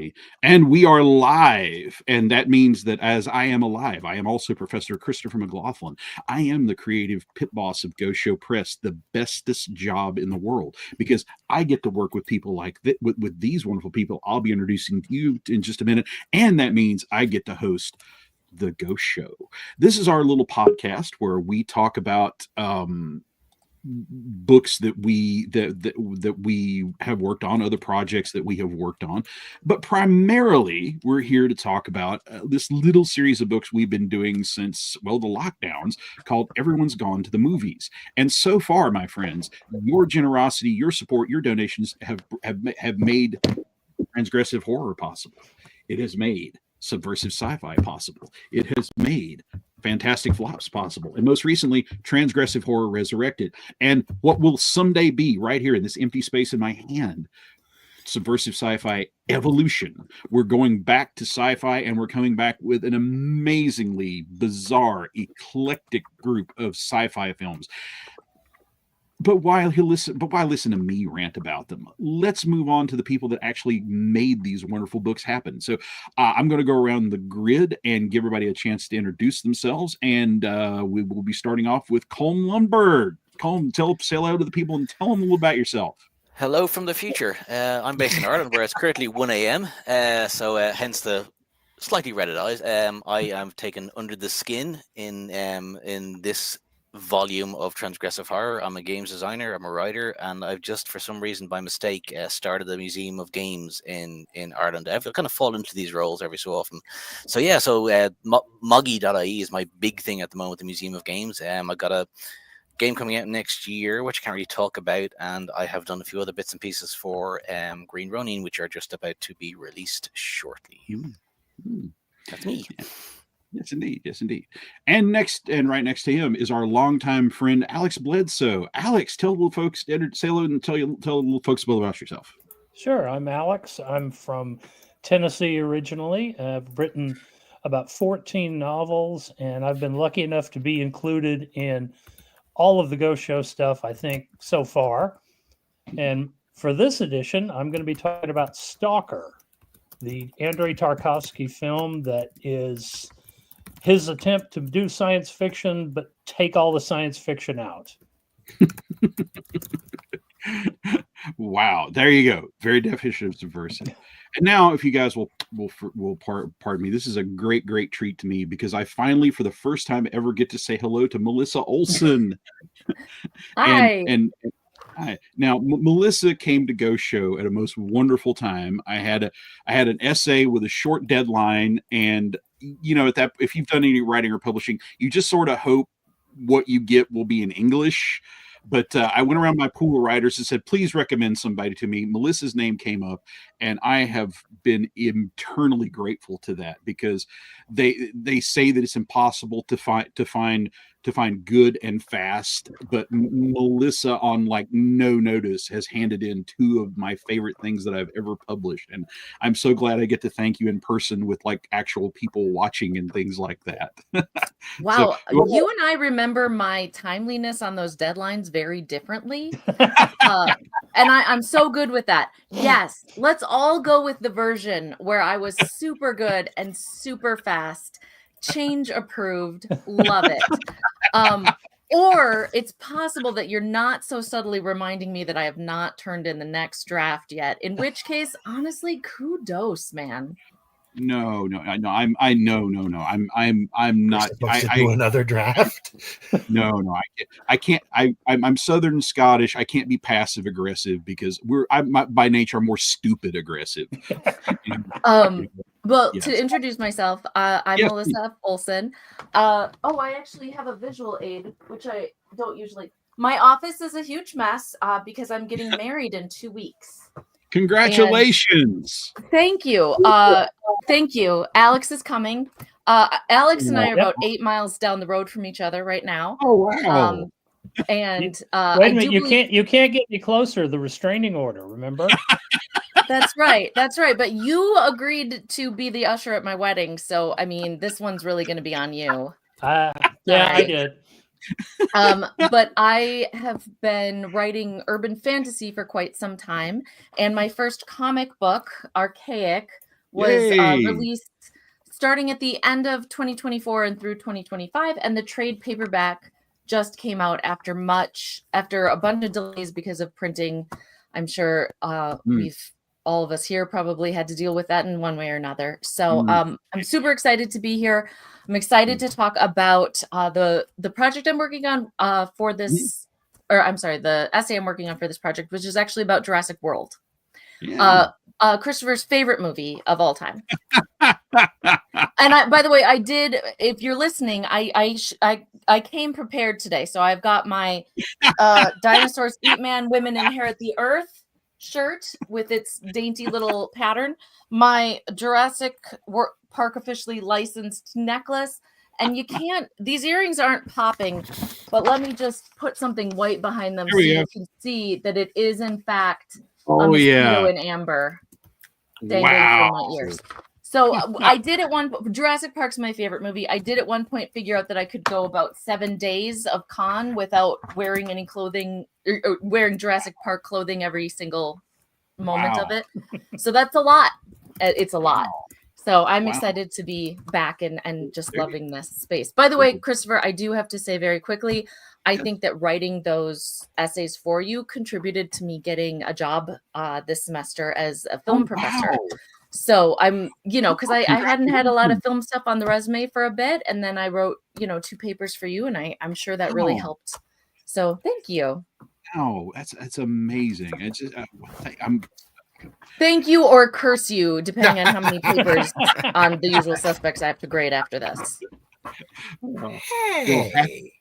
everybody. And we are live. And that means that as I am alive, I am also Professor Christopher McGlothlin. I am the creative pit boss of Go Show Press, the bestest job in the world, because I get to work with people like with these wonderful people I'll be introducing you in just a minute. And that means I get to host the Go Show. This is our little podcast where we talk about books that we have worked on, other projects that we have worked on, but primarily we're here to talk about this little series of books we've been doing since, well, the lockdowns, called Everyone's Gone to the Movies. And so far, my friends, your generosity, your support, your donations have made transgressive horror possible. It has made subversive sci-fi possible. It has made fantastic flops possible, and most recently transgressive horror resurrected, and what will someday be right here in this empty space in my hand, subversive sci-fi evolution. We're going back to sci-fi, and we're coming back with an amazingly bizarre, eclectic group of sci-fi films. But why listen to me rant about them? Let's move on to the people that actually made these wonderful books happen. So I'm going to go around the grid and give everybody a chance to introduce themselves. And we will be starting off with Colm Lundberg. Colm, say hello to the people and tell them a little about yourself. Hello from the future. I'm based in Ireland, where it's currently 1 a.m. So hence the slightly redder eyes. I am taken under the skin in this volume of transgressive horror. I'm a games designer, I'm a writer, and I've just, for some reason, by mistake, started a museum of games in Ireland. I've kind of fallen into these roles every so often. So yeah, Moggy.ie is my big thing at the moment, the Museum of Games. I've got a game coming out next year, which I can't really talk about, and I have done a few other bits and pieces for Green Ronin, which are just about to be released shortly. That's me. Yes, indeed. Yes, indeed. And right next to him is our longtime friend, Alex Bledsoe. Alex, tell little folks, say hello and tell little folks a little about yourself. Sure. I'm Alex. I'm from Tennessee originally. I've written about 14 novels, and I've been lucky enough to be included in all of the Go Show stuff, I think, so far. And for this edition, I'm going to be talking about Stalker, the Andrei Tarkovsky film that is his attempt to do science fiction, but take all the science fiction out. Wow, there you go. Very definition of subversive. And now, if you guys will pardon me, this is a great treat to me, because I finally, for the first time ever, get to say hello to Melissa Olson. Hi. And hi. Now, Melissa came to Go Show at a most wonderful time. I had an essay with a short deadline, and if you've done any writing or publishing, you just sort of hope what you get will be in English. But I went around my pool of writers and said, please recommend somebody to me. Melissa's name came up, and I have been eternally grateful to that, because they say that it's impossible to find good and fast, but Melissa, on like no notice, has handed in two of my favorite things that I've ever published, and I'm so glad I get to thank you in person with like actual people watching and things like that. Wow, you and I remember my timeliness on those deadlines very differently, and I'm so good with that. Yes, let's all go with the version where I was super good and super fast. Change approved. Love it. Or it's possible that you're not so subtly reminding me that I have not turned in the next draft yet, in which case, honestly, kudos, man. No. I'm not. I do another draft. No. I can't. I'm Southern Scottish. I can't be passive aggressive, because by nature I'm more stupid aggressive. Well, yes. To introduce myself, I'm Melissa Olson. I actually have a visual aid, which I don't usually. My office is a huge mess because I'm getting married in 2 weeks. Congratulations! And thank you. Thank you. Alex is coming. Alex and I are about 8 miles down the road from each other right now. Oh wow! And wait a minute, you can't get any closer. The restraining order, remember? That's right. But you agreed to be the usher at my wedding, so I mean, this one's really going to be on you. Yeah, I did. But I have been writing urban fantasy for quite some time, and my first comic book, Archaic, was Yay. released starting at the end of 2024 and through 2025, and the trade paperback just came out after a bunch of delays because of printing. I'm sure we've all of us here probably had to deal with that in one way or another. So I'm super excited to be here. I'm excited to talk about the project I'm working on for this, or I'm sorry, the essay I'm working on for this project, which is actually about Jurassic World. Yeah. Christopher's favorite movie of all time. And by the way, I did. If you're listening, I came prepared today, so I've got my "Dinosaurs Eat Man, Women Inherit the Earth" shirt with its dainty little pattern, my Jurassic Park officially licensed necklace, and these earrings aren't popping, but let me just put something white behind them so you can see that it is in fact a mosquito in amber dangling from my ears. So I did Jurassic Park's my favorite movie. I did at one point figure out that I could go about 7 days of con without wearing any clothing, or wearing Jurassic Park clothing every single moment of it. So that's a lot. It's a lot. So I'm excited to be back and just loving this space. By the way, Christopher, I do have to say very quickly, I think that writing those essays for you contributed to me getting a job this semester as a film professor. So I'm, because I hadn't had a lot of film stuff on the resume for a bit. And then I wrote, 2 papers for you. And I'm sure that really helped. So thank you. Oh, that's amazing. It's just, thank you or curse you, depending on how many papers on The Usual Suspects I have to grade after this. Hey.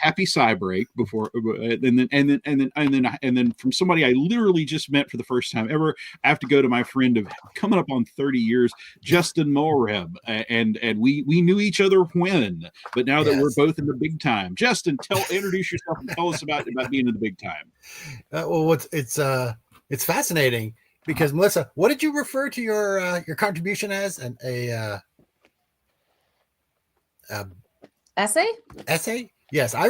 Happy sci break before, and then from somebody I literally just met for the first time ever. I have to go to my friend of coming up on 30 years, Justin Moreb, and we knew each other when, but now that we're both in the big time, Justin, introduce yourself and tell us about being in the big time. Well, it's fascinating because Melissa, what did you refer to your contribution as? Essay? Essay? Yes, I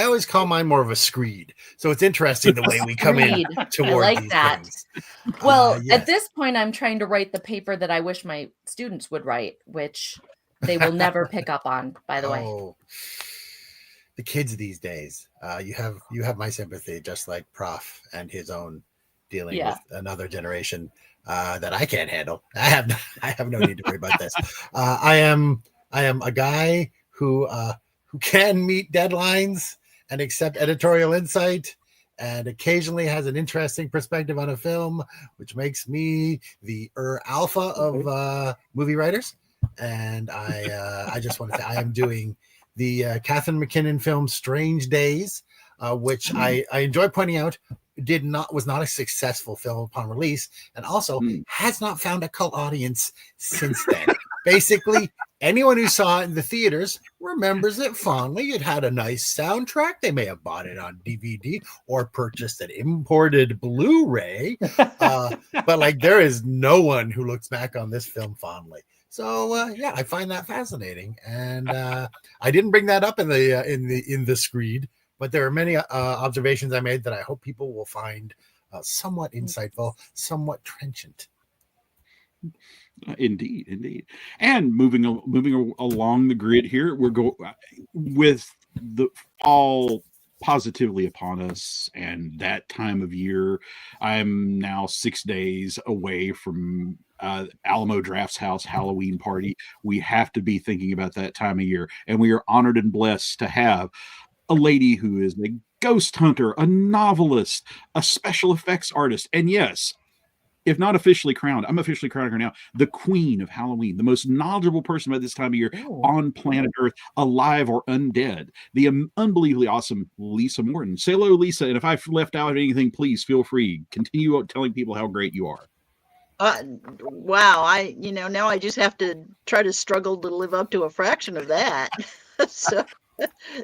always call mine more of a screed. So it's interesting the way we come in toward I like these that. things. Well, at this point, I'm trying to write the paper that I wish my students would write, which they will never pick up on, by the way. The kids these days, you have my sympathy, just like Prof and his own dealing with another generation that I can't handle. I have no need to worry about this. I am a guy who can meet deadlines and accept editorial insight and occasionally has an interesting perspective on a film, which makes me the alpha of movie writers. And I just want to say I am doing the Catherine McKinnon film Strange Days, which I enjoy pointing out was not a successful film upon release, and also has not found a cult audience since then. Basically, anyone who saw it in the theaters remembers it fondly. It had a nice soundtrack. They may have bought it on DVD or purchased an imported Blu-ray. But there is no one who looks back on this film fondly. So I find that fascinating. And I didn't bring that up in the screed, but there are many observations I made that I hope people will find somewhat insightful, somewhat trenchant. Indeed. And moving along the grid here, we're going with the fall positively upon us, and that time of year. I'm now 6 days away from Alamo Draft's House Halloween party. We have to be thinking about that time of year, and we are honored and blessed to have a lady who is a ghost hunter, a novelist, a special effects artist, and yes, if not officially crowned, I'm officially crowning her now, the queen of Halloween, the most knowledgeable person at this time of year on planet Earth, alive or undead, the unbelievably awesome Lisa Morton. Say hello, Lisa, and if I've left out anything, please feel free. Continue telling people how great you are. Wow, now I just have to try to struggle to live up to a fraction of that. So,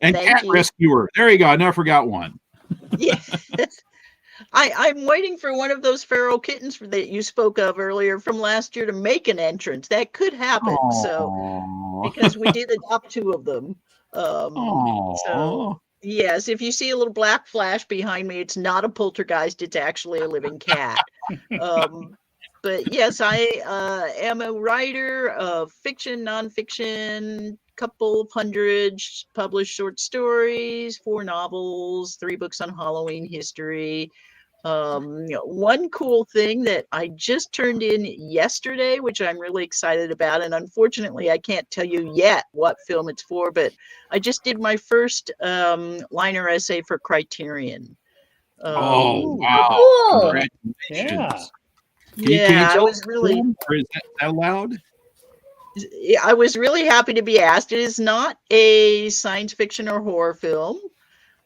and cat rescuer. There you go. I never forgot one. Yeah. I'm waiting for one of those feral kittens that you spoke of earlier from last year to make an entrance. That could happen. Aww. So, because we did adopt 2 of them. So, yes, if you see a little black flash behind me, it's not a poltergeist. It's actually a living cat. But yes, I am a writer of fiction, nonfiction, couple of hundred published short stories, 4 novels, 3 books on Halloween history. One cool thing that I just turned in yesterday, which I'm really excited about, and unfortunately I can't tell you yet what film it's for, but I just did my first liner essay for Criterion. Oh, wow. Cool. Congratulations. Yeah. Can you I tell was really, or is that allowed? I was really happy to be asked. It is not a science fiction or horror film.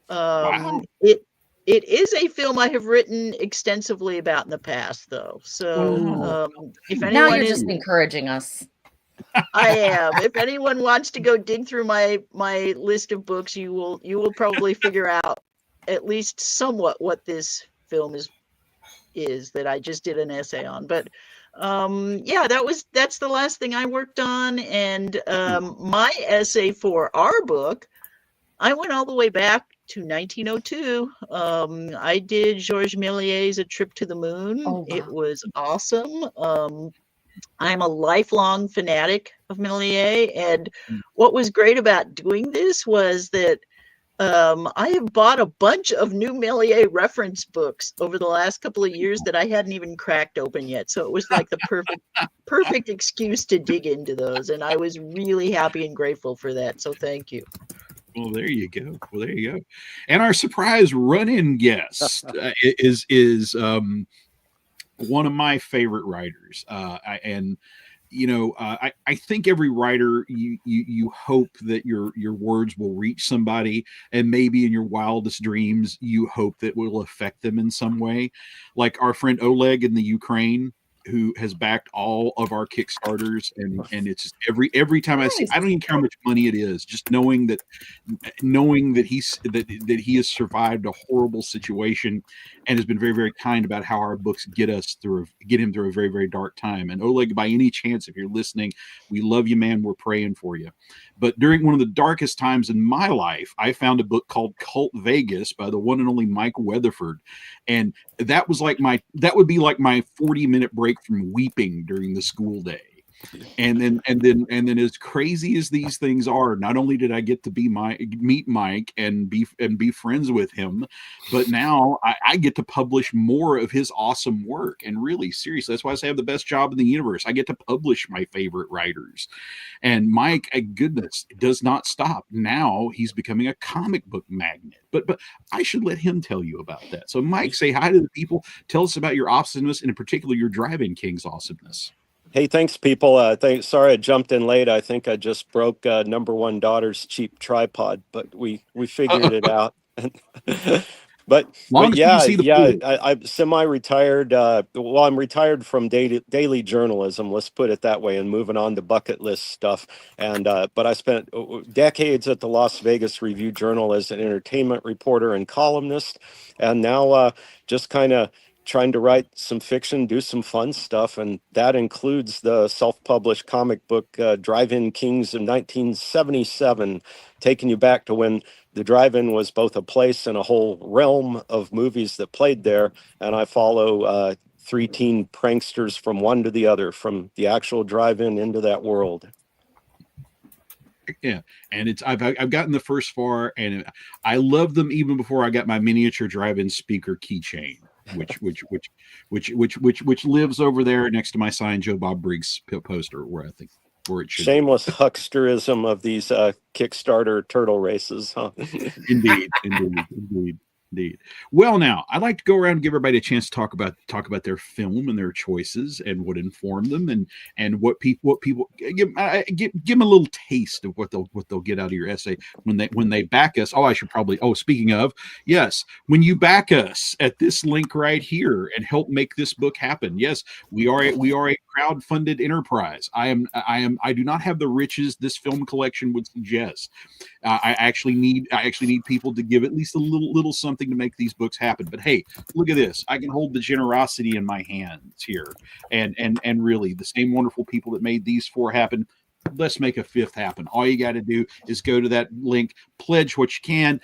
Wow. It is a film I have written extensively about in the past, though. So if Now anyone you're is, just encouraging us. I am. If anyone wants to go dig through my list of books, you will probably figure out at least somewhat what this film is that I just did an essay on. But yeah, that's the last thing I worked on. And my essay for our book, I went all the way back to 1902. I did Georges Méliès's A Trip to the Moon. Oh, wow. It was awesome. I'm a lifelong fanatic of Méliès, and what was great about doing this was that I have bought a bunch of new Méliès reference books over the last couple of years that I hadn't even cracked open yet. So it was like the perfect excuse to dig into those, and I was really happy and grateful for that. So thank you. Well, there you go. And our surprise run-in guest is one of my favorite writers. I think every writer, you hope that your words will reach somebody, and maybe in your wildest dreams you hope that will affect them in some way. Like our friend Oleg in the Ukraine, who has backed all of our Kickstarters, and it's just every time I see, I don't even care how much money it is, just knowing that he has survived a horrible situation and has been very, very kind about how our books get him through a very, very dark time. And Oleg, by any chance, if you're listening, we love you, man. We're praying for you. But during one of the darkest times in my life, I found a book called Cult Vegas by the one and only Mike Weatherford. And that would be like my 40-minute break from weeping during the school day. And then as crazy as these things are, not only did I get to meet Mike and be friends with him, but now I get to publish more of his awesome work. And really, seriously, that's why I say I have the best job in the universe. I get to publish my favorite writers. And Mike, goodness, does not stop. Now he's becoming a comic book magnet. But I should let him tell you about that. So Mike, say hi to the people. Tell us about your awesomeness, and in particular your Drive-In King's awesomeness. Hey, thanks, people. Sorry I jumped in late. I think I just broke number one daughter's cheap tripod, but we figured it out. But I'm semi-retired. I'm retired from daily journalism. Let's put it that way, and moving on to bucket list stuff. And but I spent decades at the Las Vegas Review-Journal as an entertainment reporter and columnist, and now just kind of trying to write some fiction, do some fun stuff, and that includes the self-published comic book Drive-In Kings in 1977, taking you back to when the drive-in was both a place and a whole realm of movies that played there. And I follow 3 teen pranksters from one to the other, from the actual drive-in into that world. Yeah, and I've gotten the first far, and I love them even before I got my miniature drive-in speaker keychain, which lives over there next to my signed Joe Bob Briggs poster, where it should. Shameless hucksterism of these Kickstarter turtle races, huh? Indeed. Well, now I'd like to go around and give everybody a chance to talk about their film and their choices and what informed them, and what people give them a little taste of what they'll get out of your essay when they back us. Speaking of, yes, when you back us at this link right here and help make this book happen. Yes, we are a crowd-funded enterprise. I do not have the riches this film collection would suggest. I actually need people to give at least a little something to make these books happen. But hey, look at this. I can hold the generosity in my hands here. And really, the same wonderful people that made these 4 happen, let's make a 5th happen. All you got to do is go to that link, pledge what you can,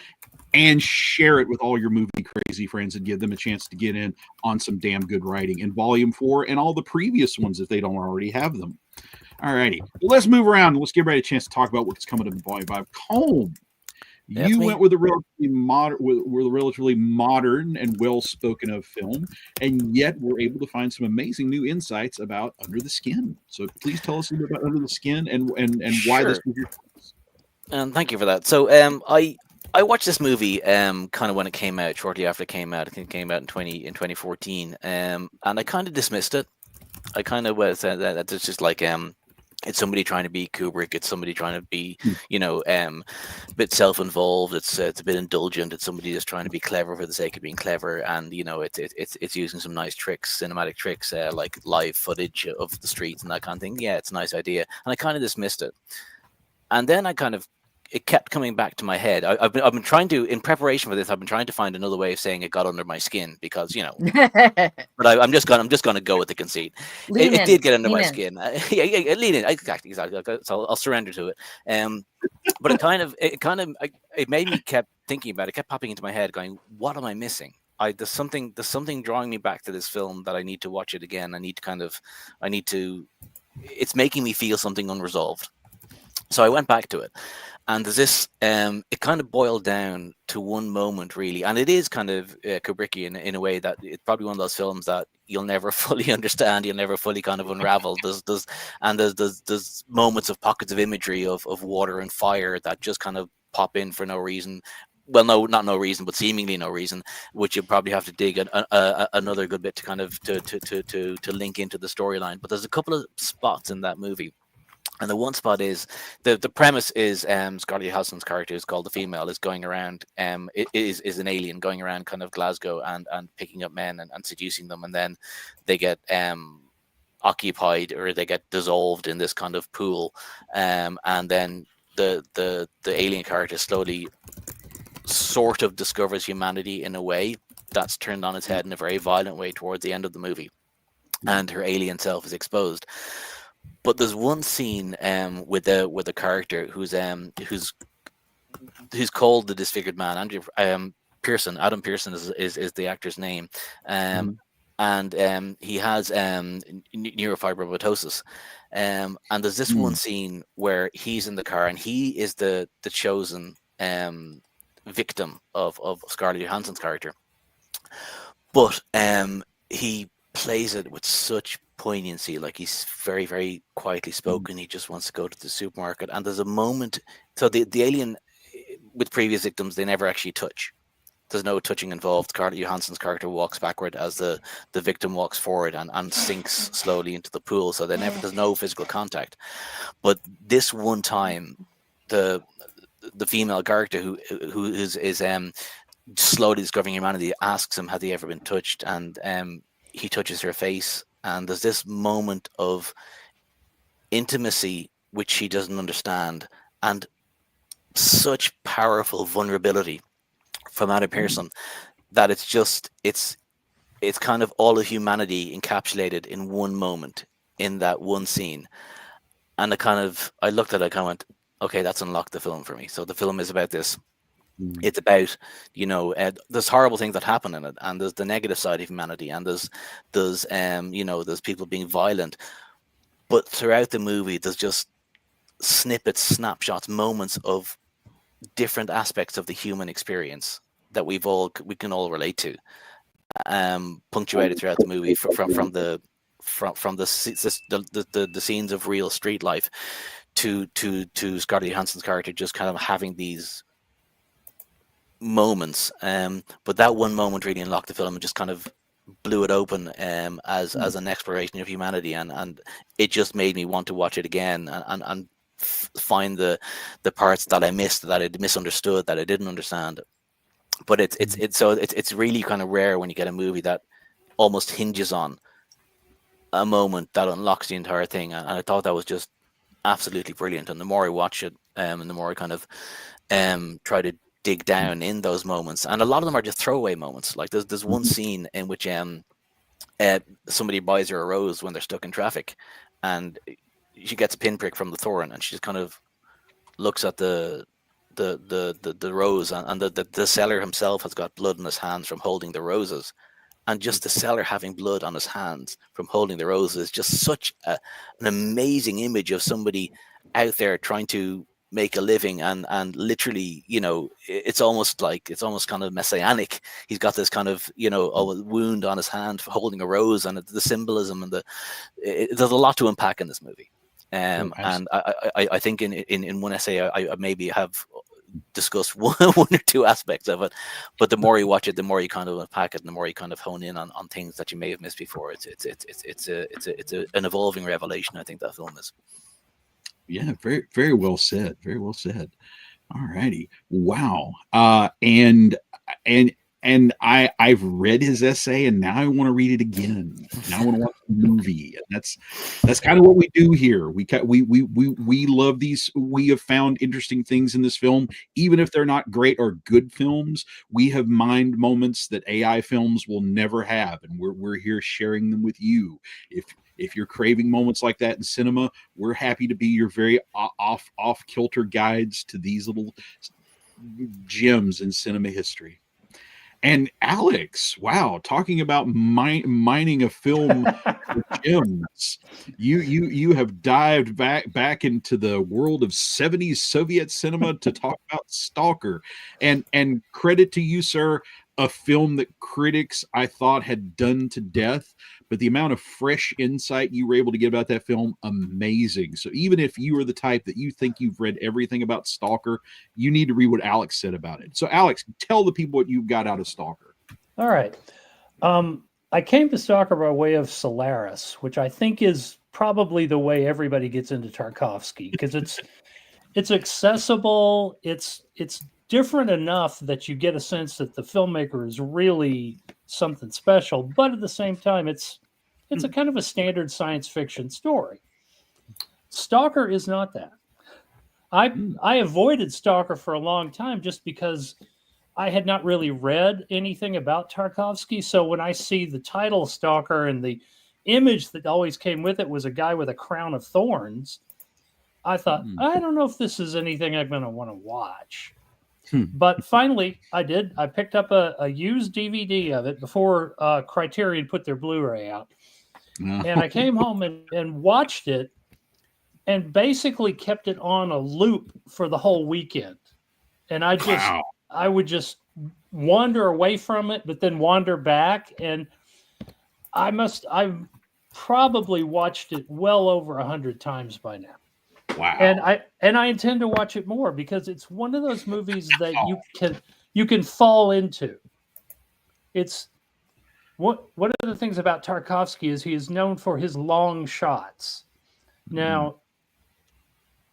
and share it with all your movie crazy friends and give them a chance to get in on some damn good writing in volume 4 and all the previous ones if they don't already have them. All righty. Well, let's move around. Let's give everybody a chance to talk about what's coming up in volume 5. Colm, you went with a relatively modern and well-spoken of film, and yet we're able to find some amazing new insights about Under the Skin. So please tell us a little bit about Under the Skin and why this movie. Thank you for that. So I watched this movie kind of when it came out, shortly after it came out. I think it came out in 2014, and I kind of dismissed it. I kind of was that it's just like it's somebody trying to be Kubrick. It's somebody trying to be, a bit self-involved. It's a bit indulgent. It's somebody just trying to be clever for the sake of being clever. And it's using some nice tricks, cinematic tricks, like live footage of the streets and that kind of thing. Yeah, it's a nice idea. And I kind of dismissed it. And then it kept coming back to my head. I've been trying to, in preparation for this, I've been trying to find another way of saying it got under my skin because, but I'm just gonna go with the conceit. It did get under my skin. Yeah, lean in. Exactly. So I'll surrender to it. But it made me kept thinking about it. It kept popping into my head, going, "What am I missing? There's something drawing me back to this film that I need to watch it again. It's making me feel something unresolved." So I went back to it. And there's this, it kind of boiled down to one moment, really. And it is kind of Kubrickian in a way that it's probably one of those films that you'll never fully understand. You'll never fully kind of unravel. There's moments of pockets of imagery of water and fire that just kind of pop in for no reason. Well, no, not no reason, but seemingly no reason, which you probably have to dig another good bit to kind of to link into the storyline. But there's a couple of spots in that movie. And the one spot is the premise is Scarlett Johansson's character is called the Female is going around is an alien going around kind of Glasgow and picking up men and seducing them, and then they get occupied or they get dissolved in this kind of pool, and then the alien character slowly sort of discovers humanity in a way that's turned on its head in a very violent way towards the end of the movie, and her alien self is exposed. But there's one scene with a character who's called the Disfigured Man. Adam Pearson is the actor's name, and he has neurofibromatosis. And there's this one scene where he's in the car and he is the chosen victim of Scarlett Johansson's character, but he plays it with such poignancy, like he's very, very quietly spoken. He just wants to go to the supermarket, and there's a moment. So the alien with previous victims, they never actually touch. There's no touching involved. Scarlett Johansson's character walks backward as the victim walks forward and sinks slowly into the pool. So there's no physical contact. But this one time, the female character who is slowly discovering humanity asks him, "Has he ever been touched?" And he touches her face, and there's this moment of intimacy which she doesn't understand, and such powerful vulnerability from Adam Pearson that it's kind of all of humanity encapsulated in one moment in that one scene. And I looked at it, I kind of went, okay, that's unlocked the film for me. So the film is about this. It's about, there's horrible things that happen in it, and there's the negative side of humanity, and there's people being violent. But throughout the movie, there's just snippets, snapshots, moments of different aspects of the human experience that we can all relate to, punctuated throughout the movie from the scenes of real street life to Scarlett Johansson's character just kind of having these moments, but that one moment really unlocked the film and just kind of blew it open as an exploration of humanity, and it just made me want to watch it again and find the parts that I missed, that I misunderstood, that I didn't understand. But it's really kind of rare when you get a movie that almost hinges on a moment that unlocks the entire thing, and I thought that was just absolutely brilliant. And the more I watch it, and the more I kind of try to dig down in those moments, and a lot of them are just throwaway moments. Like there's one scene in which somebody buys her a rose when they're stuck in traffic, and she gets a pinprick from the thorn, and she just kind of looks at the the rose, and the seller himself has got blood on his hands from holding the roses, and just the seller having blood on his hands from holding the roses is just such an amazing image of somebody out there trying to make a living, and literally, it's almost kind of messianic. He's got this kind of a wound on his hand for holding a rose, and the symbolism and there's a lot to unpack in this movie. And I think in one essay I maybe have discussed one or two aspects of it, but the more you watch it, the more you kind of unpack it, and the more you kind of hone in on things that you may have missed before. It's an evolving revelation, I think, that film is. Yeah, very, very well said. Very well said. All righty. Wow. And I've read his essay, and now I want to read it again. Now I want to watch the movie. And that's kind of what we do here. We love these. We have found interesting things in this film, even if they're not great or good films. We have mined moments that AI films will never have, and we're here sharing them with you. If you're craving moments like that in cinema, we're happy to be your very off kilter guides to these little gems in cinema history. And Alex, wow, talking about mining a film for gems. You have dived back into the world of 70s Soviet cinema to talk about Stalker. And credit to you, sir, a film that critics, I thought, had done to death. But the amount of fresh insight you were able to get about that film, amazing. So even if you are the type that you think you've read everything about Stalker, you need to read what Alex said about it. So Alex, tell the people what you got out of Stalker. All right. I came to Stalker by way of Solaris, which I think is probably the way everybody gets into Tarkovsky, because it's accessible. It's different enough that you get a sense that the filmmaker is really something special, but at the same time, it's a kind of a standard science fiction story. Stalker is not that. I avoided Stalker for a long time just because I had not really read anything about Tarkovsky. So when I see the title Stalker and the image that always came with it was a guy with a crown of thorns, I thought, I don't know if this is anything I'm going to want to watch. But finally, I did. I picked up a used DVD of it before Criterion put their Blu-ray out. And I came home and watched it and basically kept it on a loop for the whole weekend. And I would just wander away from it, but then wander back. And I've probably watched it well over 100 times by now. Wow. And I intend to watch it more because it's one of those movies that you can fall into. It's one of the things about Tarkovsky is he is known for his long shots. Now,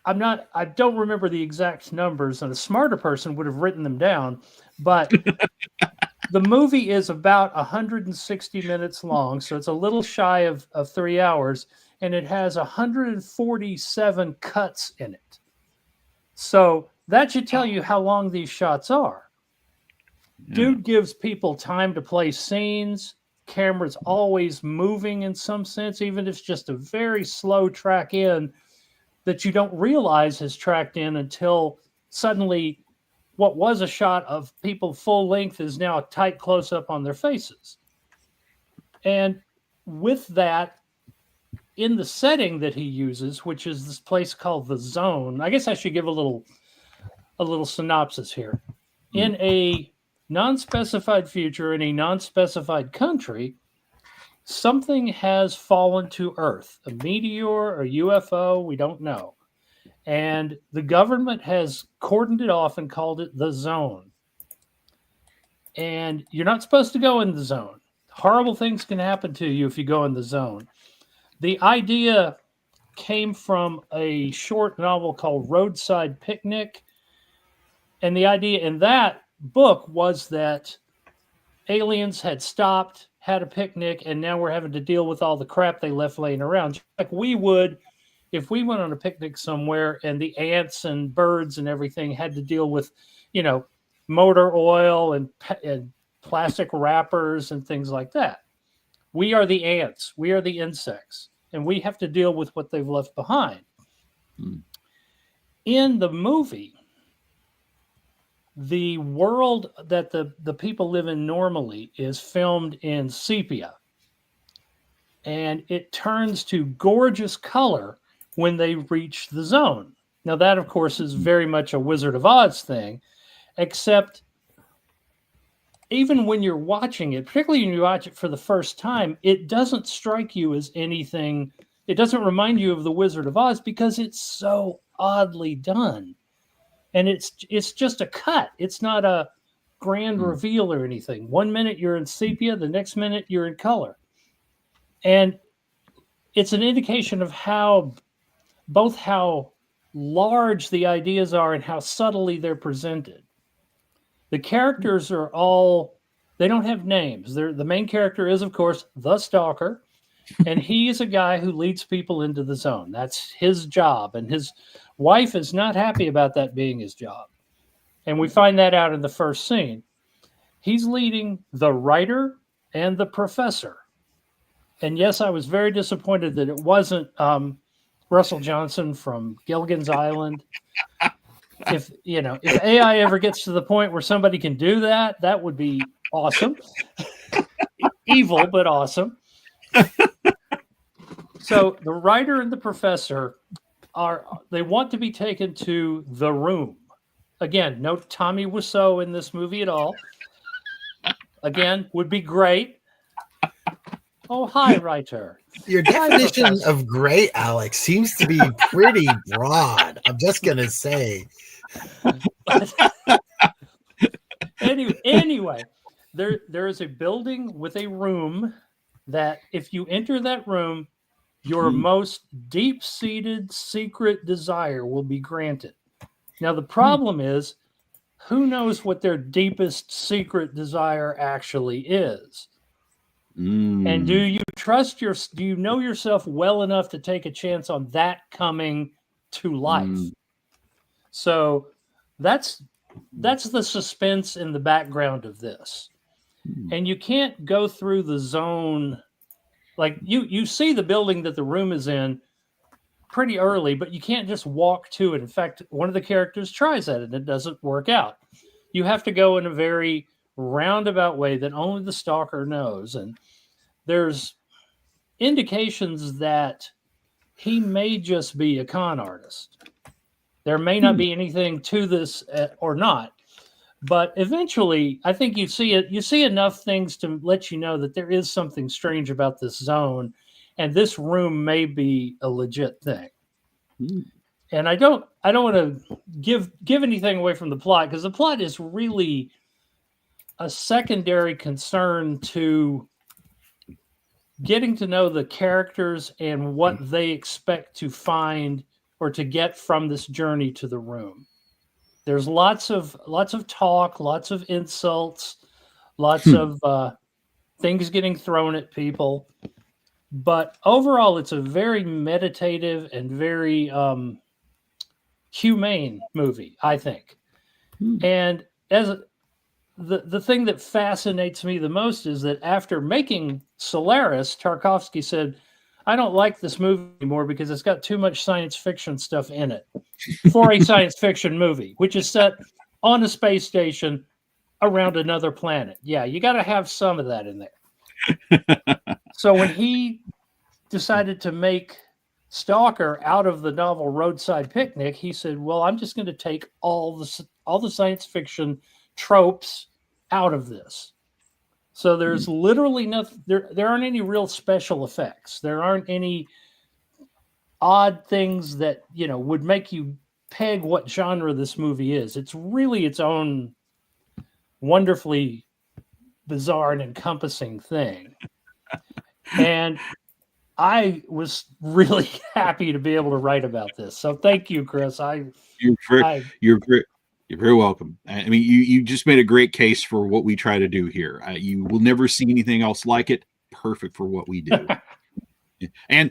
I don't remember the exact numbers, and a smarter person would have written them down, but the movie is about 160 minutes long, so it's a little shy of 3 hours. And it has 147 cuts in it. So that should tell you how long these shots are. Yeah. Dude gives people time to play scenes. Camera's always moving in some sense, even if it's just a very slow track in that you don't realize has tracked in until suddenly what was a shot of people full length is now a tight close-up on their faces. And with that, in the setting that he uses, which is this place called the Zone, I guess I should give a little synopsis here. In a non-specified future, in a non-specified country, something has fallen to Earth, a meteor, a UFO, we don't know. And the government has cordoned it off and called it the Zone. And you're not supposed to go in the zone. Horrible things can happen to you if you go in the zone. The idea came from a short novel called Roadside Picnic. And the idea in that book was that aliens had stopped, had a picnic, and now we're having to deal with all the crap they left laying around. Just like we would if we went on a picnic somewhere and the ants and birds and everything had to deal with, motor oil and plastic wrappers and things like that. We are the ants. We are the insects. And we have to deal with what they've left behind. In the movie, the world that the people live in normally is filmed in sepia. And it turns to gorgeous color when they reach the zone. Now, that, of course, is very much a Wizard of Oz thing, except even when you're watching it, particularly when you watch it for the first time, it doesn't strike you as anything. It doesn't remind you of the Wizard of Oz because it's so oddly done. And it's just a cut. It's not a grand reveal or anything. 1 minute you're in sepia, the next minute you're in color. And it's an indication of how large the ideas are and how subtly they're presented. The characters are they don't have names. The main character is, of course, the Stalker, and he is a guy who leads people into the zone. That's his job, and his wife is not happy about that being his job. And we find that out in the first scene. He's leading the writer and the professor. And yes, I was very disappointed that it wasn't Russell Johnson from Gilligan's Island. If AI ever gets to the point where somebody can do that, that would be awesome. Evil, but awesome. So the writer and the professor they want to be taken to the room. Again, no Tommy Wiseau in this movie at all. Again, would be great. Oh, hi, writer. Your definition of great, Alex, seems to be pretty broad. I'm just going to say. Anyway, there is a building with a room that if you enter that room, your most deep-seated secret desire will be granted. Now, the problem is, who knows what their deepest secret desire actually is? And do you know yourself well enough to take a chance on that coming to life? So that's the suspense in the background of this. And you can't go through the zone. Like you see the building that the room is in pretty early, but you can't just walk to it. In fact, one of the characters tries that and it doesn't work out. You have to go in a very roundabout way that only the Stalker knows. And there's indications that he may just be a con artist. There may not be anything to this or not, but eventually I think you see enough things to let you know that there is something strange about this zone, and this room may be a legit thing. And I don't want to give anything away from the plot, because the plot is really a secondary concern to getting to know the characters and what they expect to find or to get from this journey to the room. There's lots of talk, lots of insults, lots of things getting thrown at people. But overall, it's a very meditative and very humane movie, I think. And the thing that fascinates me the most is that after making Solaris, Tarkovsky said, I don't like this movie anymore because it's got too much science fiction stuff in it for a science fiction movie, which is set on a space station around another planet. Yeah, you got to have some of that in there. So when he decided to make Stalker out of the novel Roadside Picnic, he said, well, I'm just going to take all the science fiction tropes out of this. So there's literally nothing, there aren't any real special effects. There aren't any odd things that, would make you peg what genre this movie is. It's really its own wonderfully bizarre and encompassing thing. And I was really happy to be able to write about this. So thank you, Chris. You're very welcome. I mean, you just made a great case for what we try to do here. You will never see anything else like it. Perfect for what we do. And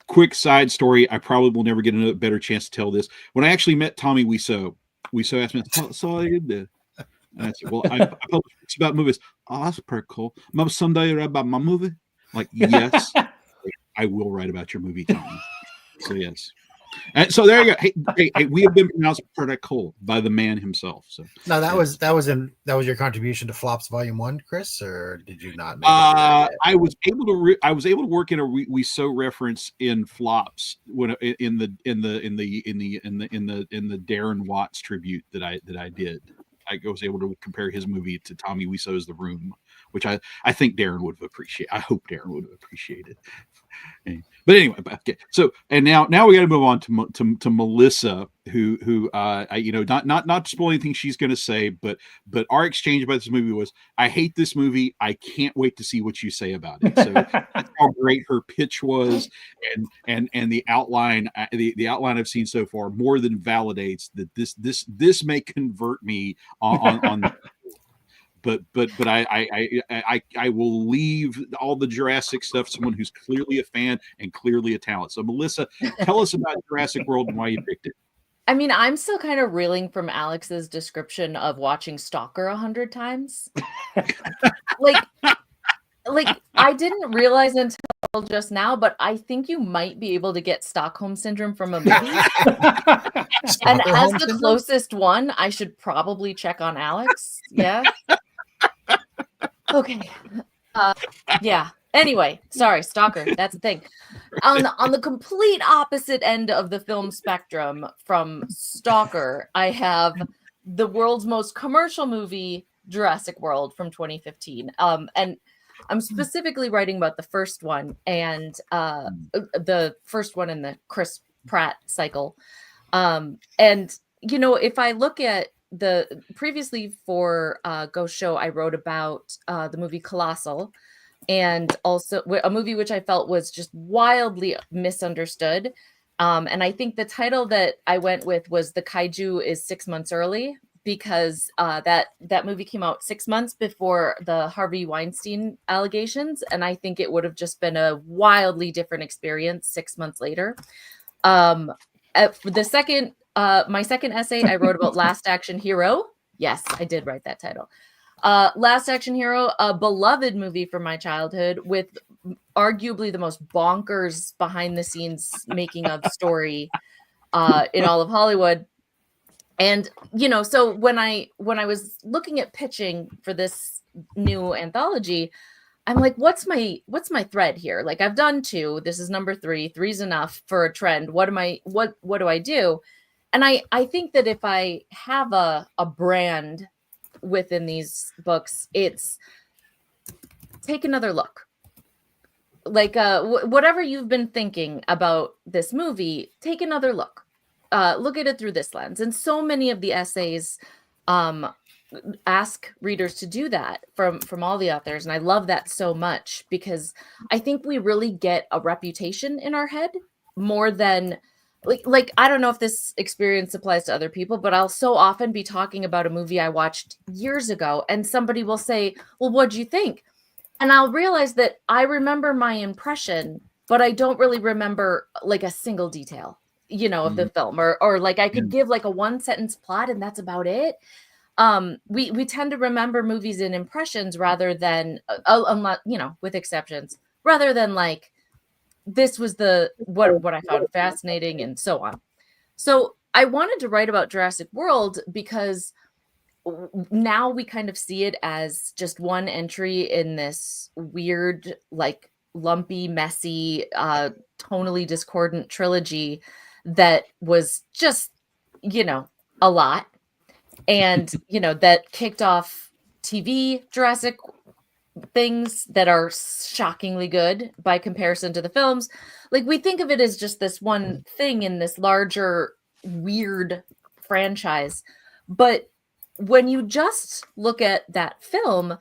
quick side story, I probably will never get a better chance to tell this. When I actually met Tommy Wiseau asked me, so I did this. And I said, well, I publish books about movies. Oh, that's pretty cool. Maybe someday you write about my movie? Like, yes, I will write about your movie, Tommy. So, yes. And so there you go. Hey, we have been pronounced critical by the man himself. So no, that was your contribution to Flops Volume 1, Chris, or did you not make it to that yet? I was able to work in a we so reference in Flops when in the Darren Watts tribute that I did. I was able to compare his movie to Tommy Wiseau's The Room, which I think Darren would have appreciated. I hope Darren would have appreciated. But anyway, okay. So and now we got to move on to Melissa, who not to spoil anything she's going to say, but our exchange about this movie was, I hate this movie. I can't wait to see what you say about it. So that's how great her pitch was, and the outline the outline I've seen so far more than validates that this may convert me on. But I will leave all the Jurassic stuff to someone who's clearly a fan and clearly a talent. So Melissa, tell us about Jurassic World and why you picked it. I mean, I'm still kind of reeling from Alex's description of watching Stalker 100 times. like I didn't realize until just now, but I think you might be able to get Stockholm Syndrome from a movie. And as the closest one, I should probably check on Alex. Yeah. Okay. Yeah. Anyway, sorry, Stalker. That's the thing. On the complete opposite end of the film spectrum from Stalker, I have the world's most commercial movie, Jurassic World from 2015. And I'm specifically writing about the first one, and the first one in the Chris Pratt cycle. And if I look at previously for Ghost Show, I wrote about the movie Colossal, and also a movie which I felt was just wildly misunderstood. And I think the title that I went with was The Kaiju is 6 months Early, because that movie came out 6 months before the Harvey Weinstein allegations, and I think it would have just been a wildly different experience 6 months later. For the second, my second essay, I wrote about Last Action Hero. Yes, I did write that title. Last Action Hero, a beloved movie from my childhood with arguably the most bonkers behind the scenes making of story in all of Hollywood. And, so when I was looking at pitching for this new anthology, I'm like, what's my thread here? Like, I've done 2. This is number 3. 3's enough for a trend. What do I do? And I think that if I have a brand within these books, it's take another look. Like, whatever you've been thinking about this movie, take another look. Look at it through this lens. And so many of the essays ask readers to do that from all the authors. And I love that so much, because I think we really get a reputation in our head more than like I don't know if this experience applies to other people, but I'll so often be talking about a movie I watched years ago, and somebody will say, well, what'd you think? And I'll realize that I remember my impression, but I don't really remember like a single detail, of the film, or like I could give like a 1-sentence plot and that's about it. We tend to remember movies in impressions rather than, with exceptions, rather than like, this was what I found fascinating and so on. So I wanted to write about Jurassic World because now we kind of see it as just one entry in this weird, like lumpy, messy, tonally discordant trilogy that was just, a lot. And, that kicked off TV Jurassic things that are shockingly good by comparison to the films. Like, we think of it as just this one thing in this larger, weird franchise. But when you just look at that film,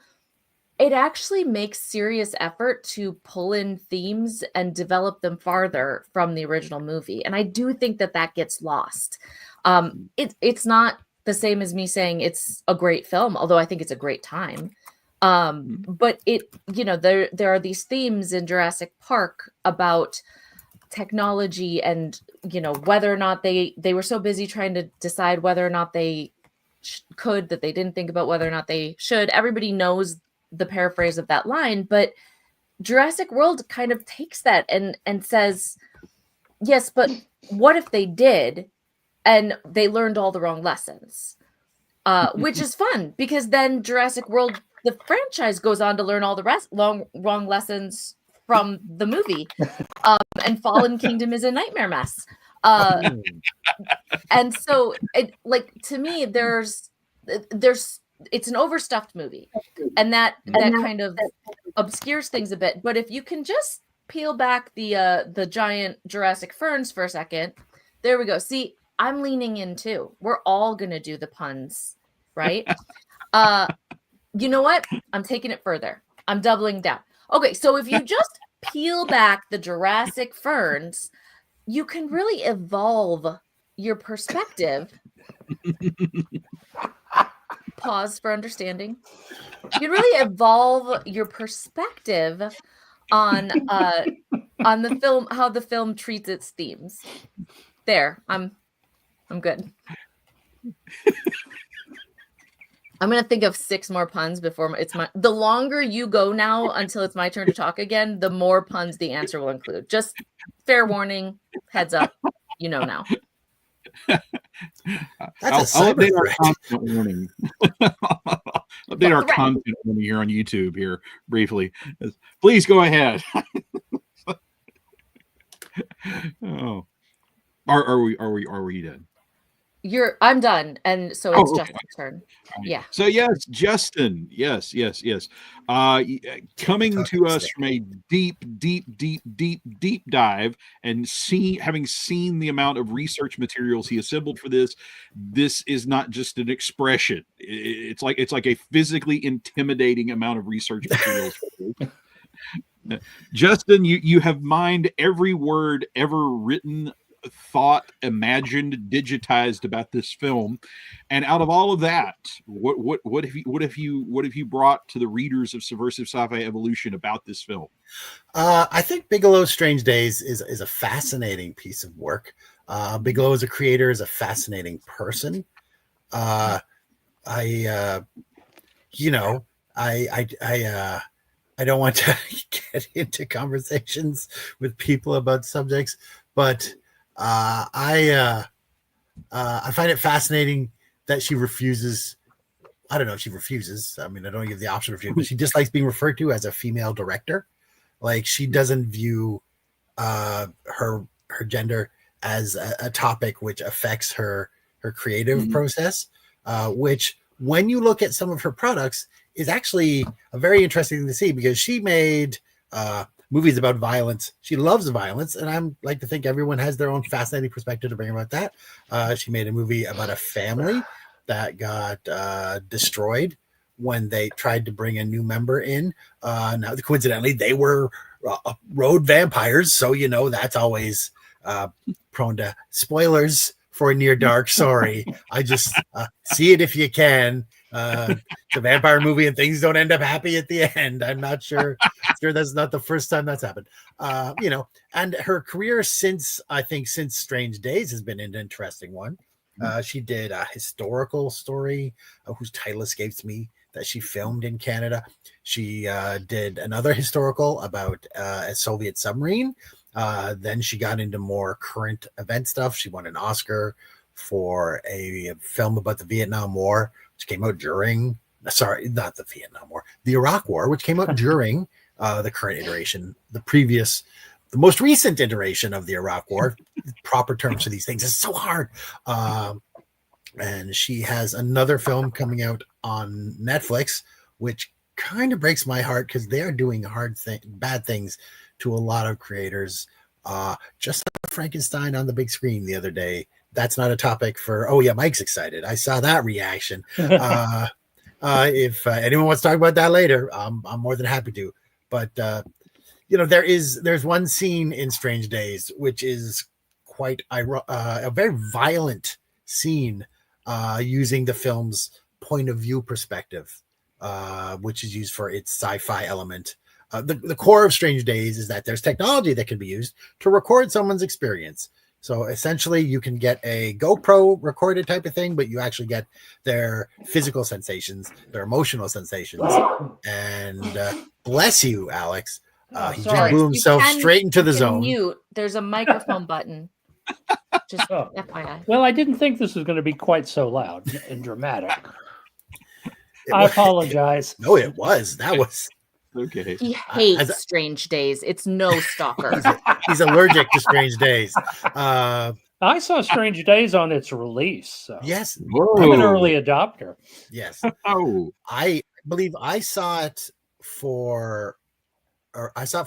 it actually makes serious effort to pull in themes and develop them farther from the original movie. And I do think that gets lost. It's not the same as me saying it's a great film, although I think it's a great time. But there are these themes in Jurassic Park about technology and, whether or not they were so busy trying to decide whether or not they could, that they didn't think about whether or not they should. Everybody knows the paraphrase of that line, but Jurassic World kind of takes that and says, yes, but what if they did and they learned all the wrong lessons? Which is fun because then Jurassic World, the franchise, goes on to learn all the wrong lessons from the movie. And Fallen Kingdom is a nightmare mess. And so, to me, it's an overstuffed movie, and that kind of obscures things a bit. But if you can just peel back the giant Jurassic ferns for a second, there we go. See, I'm leaning in too. We're all gonna do the puns, right? You know what? I'm taking it further. I'm doubling down. Okay, so if you just peel back the Jurassic ferns, you can really evolve your perspective. Pause for understanding. You can really evolve your perspective on the film, how the film treats its themes. There, I'm good. I'm gonna think of 6 more puns before the longer you go now until it's my turn to talk again, the more puns the answer will include. Just fair warning, heads up, you know now. I'll update our content warning. Update our content warning here on YouTube here briefly. Please go ahead. Oh, are we done? I'm done, and so it's Justin's turn. Right. Yeah. So yes, Justin. Yes. Coming to us from a deep dive, and having seen the amount of research materials he assembled for this is not just an expression. It's like a physically intimidating amount of research materials. Justin, you have mined every word ever written, thought, imagined, digitized about this film, and out of all of that, what have you brought to the readers of Subversive Sci-Fi Evolution about this film? I think Bigelow's Strange Days is a fascinating piece of work. Bigelow as a creator is a fascinating person. I don't want to get into conversations with people about subjects, but I find it fascinating that she refuses. I don't know if she refuses. I mean, I don't give the option of refusing, but she dislikes being referred to as a female director. Like, she doesn't view her gender as a topic which affects her creative process, which, when you look at some of her products, is actually a very interesting thing to see, because she made movies about violence. She loves violence, and I'm like to think everyone has their own fascinating perspective to bring about that. She made a movie about a family that got destroyed when they tried to bring a new member in. Now, coincidentally, they were road vampires, so that's always prone to spoilers for Near Dark. Sorry, I just see it if you can. It's a vampire movie and things don't end up happy at the end. I'm not sure that's not the first time that's happened. And her career since Strange Days has been an interesting one. She did a historical story whose title escapes me that she filmed in Canada. She did another historical about a Soviet submarine. Then she got into more current event stuff. She won an Oscar for a film about the Vietnam War, which came out during, not the Vietnam War, the Iraq War, which came out during the current iteration, the most recent iteration of the Iraq War. Proper terms for these things is so hard. And she has another film coming out on Netflix, which kind of breaks my heart, because they are doing bad things to a lot of creators. Just like Frankenstein on the big screen the other day. That's not a topic for, oh yeah, Mike's excited. I saw that reaction. If anyone wants to talk about that later, I'm more than happy to. But there's one scene in Strange Days which is quite a very violent scene, using the film's point of view perspective, which is used for its sci-fi element. The core of Strange Days is that there's technology that can be used to record someone's experience. So essentially, you can get a GoPro recorded type of thing, but you actually get their physical sensations, their emotional sensations. And bless you, Alex. He just blew himself straight into the zone. Mute. There's a microphone button. Just FYI. Well, I didn't think this was going to be quite so loud and dramatic. I apologize. No, it was. That was okay. He hates Strange Days. It's no stalker. He's allergic to Strange Days. I saw Strange Days on its release. So. Yes. I'm an early adopter. Yes. Oh. I believe I saw it for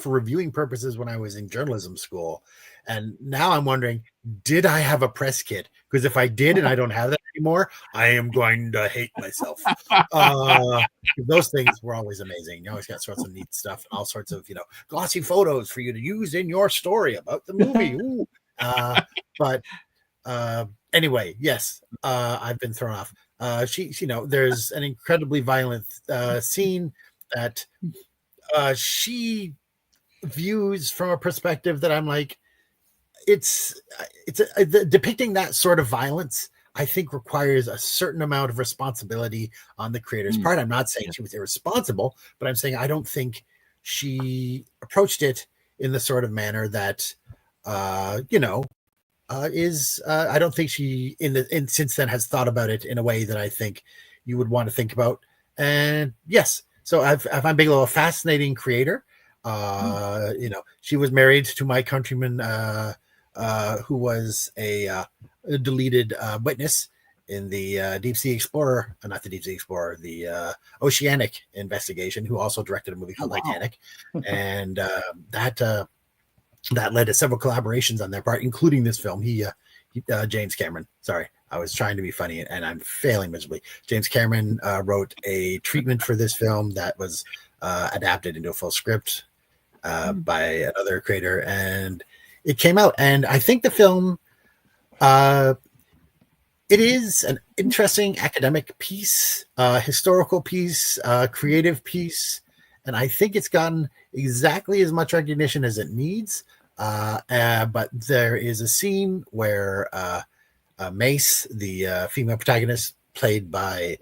reviewing purposes when I was in journalism school. And now I'm wondering, did I have a press kit? Because if I did and I don't have that anymore, I am going to hate myself. Those things were always amazing. You always got sorts of neat stuff, all sorts of, glossy photos for you to use in your story about the movie. Ooh. But anyway, yes, I've been thrown off. There's an incredibly violent scene that she views from a perspective that I'm like, it's depicting that sort of violence, I think, requires a certain amount of responsibility on the creator's part. I'm not saying she was irresponsible, but I'm saying I don't think she approached it in the sort of manner that I don't think she since then has thought about it in a way that I think you would want to think about. And yes, so I find Bigelow a fascinating creator. She was married to my countryman who was a deleted witness in the Deep Sea Explorer, not the Deep Sea Explorer, the Oceanic investigation, who also directed a movie called Titanic. And that led to several collaborations on their part, including this film. James Cameron, sorry, I was trying to be funny and I'm failing miserably. James Cameron wrote a treatment for this film that was adapted into a full script by another creator, and it came out. And I think the film, it is an interesting academic piece, historical piece, creative piece, and I think it's gotten exactly as much recognition as it needs. But there is a scene where Mace, the female protagonist, played by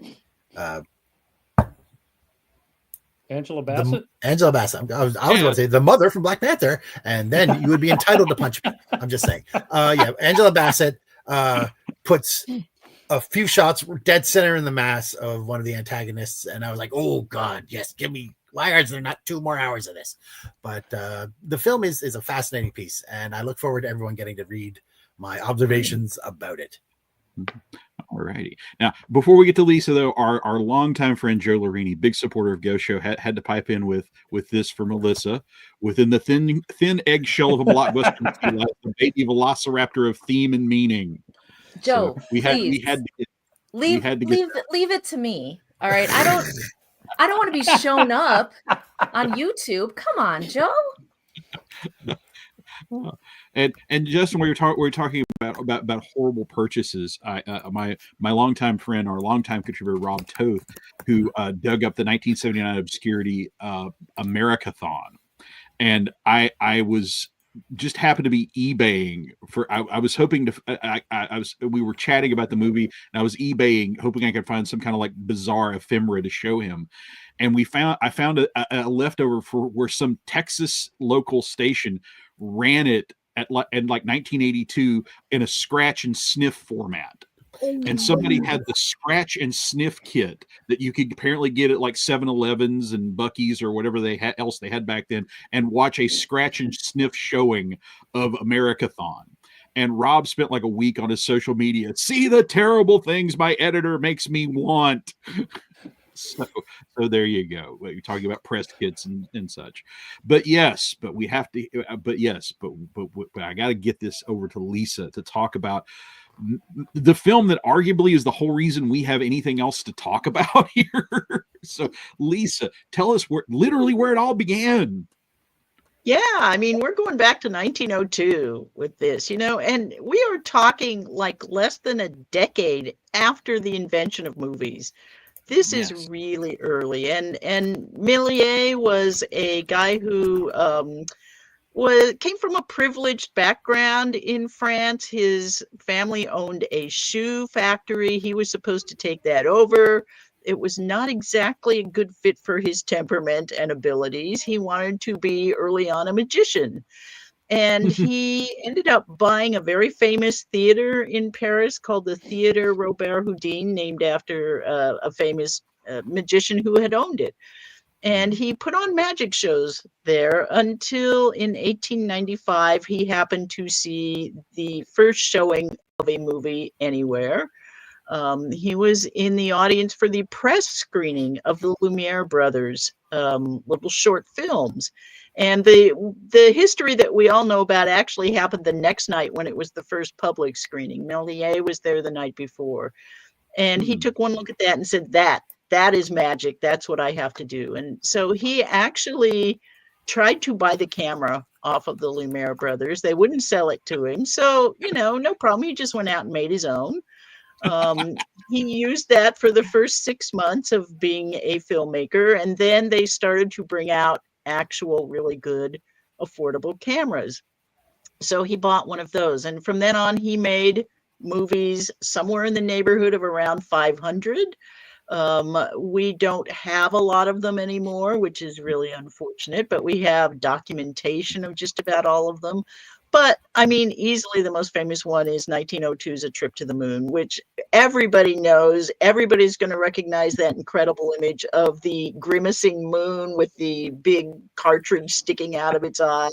Angela Bassett. Angela Bassett. I was going to say the mother from Black Panther, and then you would be entitled to punch me. I'm just saying. Angela Bassett puts a few shots dead center in the mass of one of the antagonists, and I was like, "Oh God, yes, give me." Why are there not 2 more hours of this? But the film is a fascinating piece, and I look forward to everyone getting to read my observations about it. All righty. Now, before we get to Lisa, though, our longtime friend Joe Larini, big supporter of Ghost Show, had to pipe in with this for Melissa. Within the thin eggshell of a blockbuster, the baby velociraptor of theme and meaning. Joe, so we had to leave it to me. All right, I don't want to be shown up on YouTube. Come on, Joe. And Justin, we're talking about horrible purchases. My longtime friend, our longtime contributor Rob Toth, who dug up the 1979 obscurity Americathon, and I was just happened to be eBaying for. I was hoping to. We were chatting about the movie, and I was eBaying, hoping I could find some kind of like bizarre ephemera to show him. And I found a leftover for where some Texas local station ran it in like 1982 in a scratch and sniff format. And somebody had the scratch and sniff kit that you could apparently get at like 7-Elevens and Buc-ee's or whatever else they had back then, and watch a scratch and sniff showing of Americathon. And Rob spent like a week on his social media. See the terrible things my editor makes me want. So there you go. You're talking about press kits and such. But we have to. But I got to get this over to Lisa to talk about the film that arguably is the whole reason we have anything else to talk about here. So Lisa, tell us where it all began. Yeah, I mean, we're going back to 1902 with this, and we are talking like less than a decade after the invention of movies. This is really early, and Méliès was a guy who came from a privileged background in France. His family owned a shoe factory. He was supposed to take that over. It was not exactly a good fit for his temperament and abilities. He wanted to be early on a magician. And he ended up buying a very famous theater in Paris called the Theater Robert Houdin, named after a famous magician who had owned it. And he put on magic shows there until in 1895, he happened to see the first showing of a movie anywhere. He was in the audience for the press screening of the Lumiere brothers' little short films. And the history that we all know about actually happened the next night when it was the first public screening. Méliès was there the night before. And he took one look at that and said, that is magic. That's what I have to do. And so he actually tried to buy the camera off of the Lumiere brothers. They wouldn't sell it to him. So, no problem. He just went out and made his own. He used that for the first 6 months of being a filmmaker. And then they started to bring out actual really good, affordable cameras. So he bought one of those. And from then on, he made movies somewhere in the neighborhood of around 500. We don't have a lot of them anymore, which is really unfortunate, but we have documentation of just about all of them. But I mean, easily the most famous one is 1902's A Trip to the Moon, which everybody knows. Everybody's going to recognize that incredible image of the grimacing moon with the big cartridge sticking out of its eye.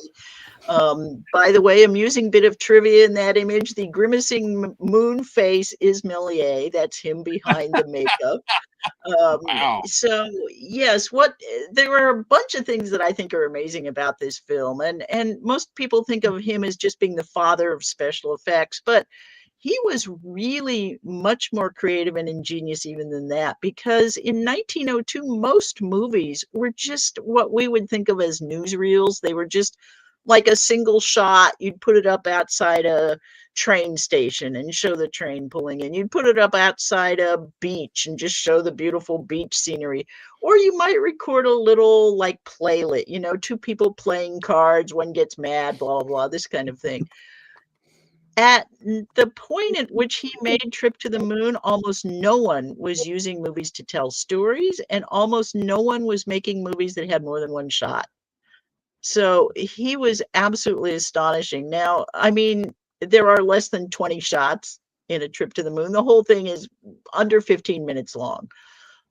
By the way, amusing bit of trivia in that image, the grimacing moon face is Méliès. That's him behind the makeup. Wow. So yes, there are a bunch of things that I think are amazing about this film. And most people think of him as just being the father of special effects, but he was really much more creative and ingenious even than that, because in 1902, most movies were just what we would think of as newsreels. They were just like a single shot. You'd put it up outside a train station and show the train pulling in. You'd put it up outside a beach and just show the beautiful beach scenery. Or you might record a little like playlet, two people playing cards, one gets mad, blah, blah, blah, this kind of thing. At the point at which he made Trip to the Moon, almost no one was using movies to tell stories, and almost no one was making movies that had more than one shot. So he was absolutely astonishing. Now, I mean, there are less than 20 shots in A Trip to the Moon. The whole thing is under 15 minutes long.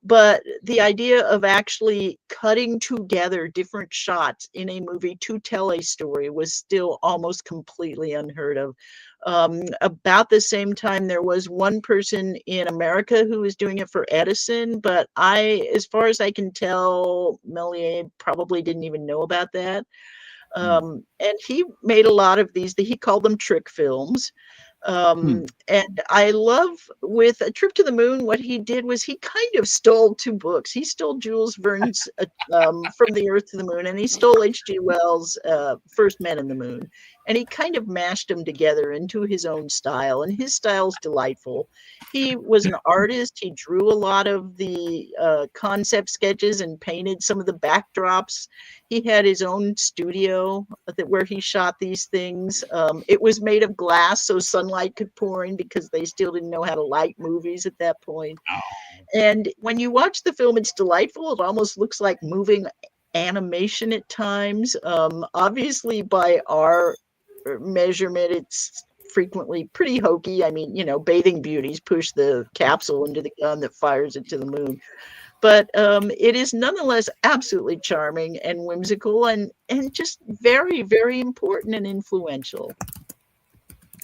But the idea of actually cutting together different shots in a movie to tell a story was still almost completely unheard of. About the same time, there was one person in America who was doing it for Edison, but as far as I can tell, Méliès probably didn't even know about that. And he made a lot of these, he called them trick films. And I love with A Trip to the Moon, what he did was he kind of stole two books. He stole Jules Verne's From the Earth to the Moon, and he stole H.G. Wells' First Men in the Moon. And he kind of mashed them together into his own style, and his style's delightful. He was an artist. He drew a lot of the concept sketches and painted some of the backdrops. He had his own studio where he shot these things. It was made of glass, so sunlight could pour in, because they still didn't know how to light movies at that point. And when you watch the film, it's delightful. It almost looks like moving animation at times. Obviously, by our measurement, it's frequently pretty hokey. I mean, bathing beauties push the capsule into the gun that fires it to the moon. But it is nonetheless absolutely charming and whimsical, and just very, very important and influential.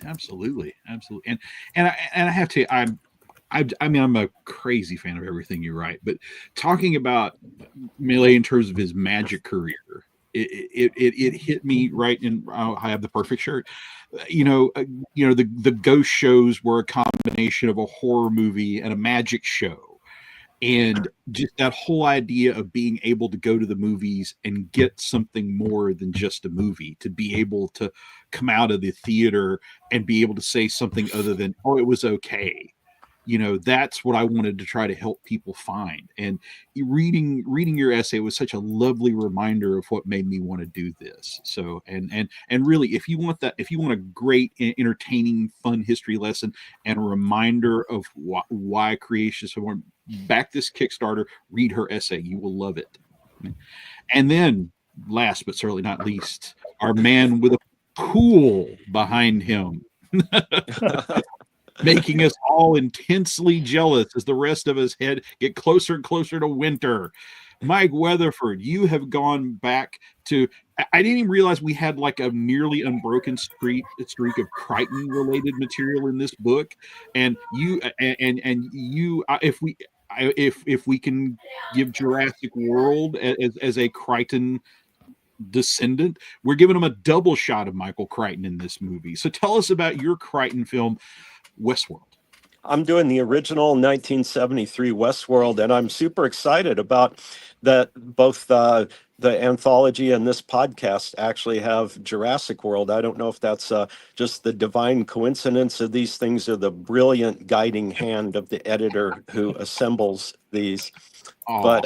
Absolutely. And I have to. I'm a crazy fan of everything you write, but talking about Méliès in terms of his magic career, it hit me right in. I have the perfect shirt. The ghost shows were a combination of a horror movie and a magic show. And just that whole idea of being able to go to the movies and get something more than just a movie, to be able to come out of the theater and be able to say something other than, oh, it was okay. That's what I wanted to try to help people find. And reading your essay was such a lovely reminder of what made me want to do this. So, and really, if you want a great, entertaining, fun history lesson and a reminder of why creationists want to back this Kickstarter, read her essay. You will love it. And then, last but certainly not least, our man with a cool behind him, making us all intensely jealous as the rest of us get closer and closer to winter. Mike Weatherford, you have gone back to. I didn't even realize we had like a nearly unbroken streak of Crichton related material in this book, and you if we can give Jurassic World as a Crichton descendant, we're giving him a double shot of Michael Crichton in this movie. So tell us about your Crichton film, Westworld. I'm doing the original 1973 Westworld, and I'm super excited about that. Both the anthology and this podcast actually have Jurassic World. I don't know if that's just the divine coincidence of these things or the brilliant guiding hand of the editor who assembles these. But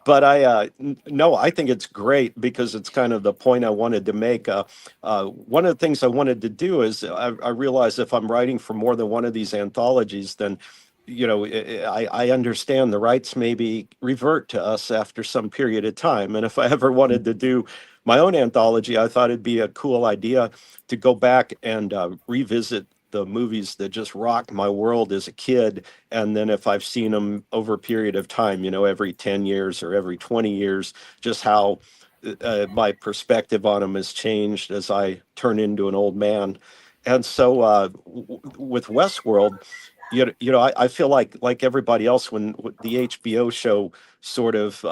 I no, I think it's great because it's kind of the point I wanted to make. One of the things I wanted to do is I realized if I'm writing for more than one of these anthologies, then I understand the rights maybe revert to us after some period of time. And if I ever wanted to do my own anthology, I thought it'd be a cool idea to go back and revisit the movies that just rocked my world as a kid. And then if I've seen them over a period of time, every 10 years or every 20 years, just how my perspective on them has changed as I turn into an old man. And so with Westworld, I feel like everybody else when the HBO show sort of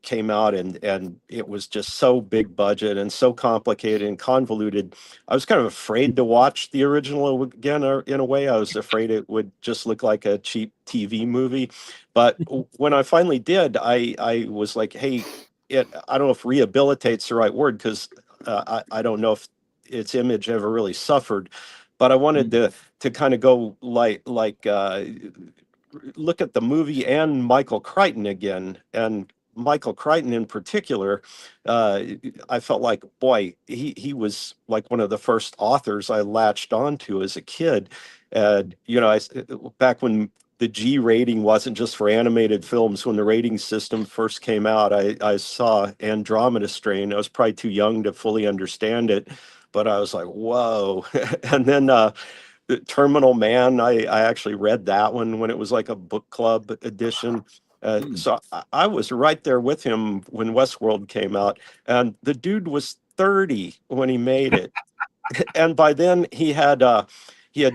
came out and it was just so big budget and so complicated and convoluted. I was kind of afraid to watch the original again. In a way, I was afraid it would just look like a cheap TV movie. But when I finally did, I was like, hey, I don't know if rehabilitate's the right word because I don't know if its image ever really suffered. But I wanted to kind of go like look at the movie and Michael Crichton again. And Michael Crichton in particular, I felt like, boy, he was like one of the first authors I latched onto as a kid. And, back when the G rating wasn't just for animated films, when the rating system first came out, I saw Andromeda Strain. I was probably too young to fully understand it. But I was like, whoa. And then Terminal Man, I actually read that one when it was like a book club edition. So I was right there with him when Westworld came out. And the dude was 30 when he made it. And by then he had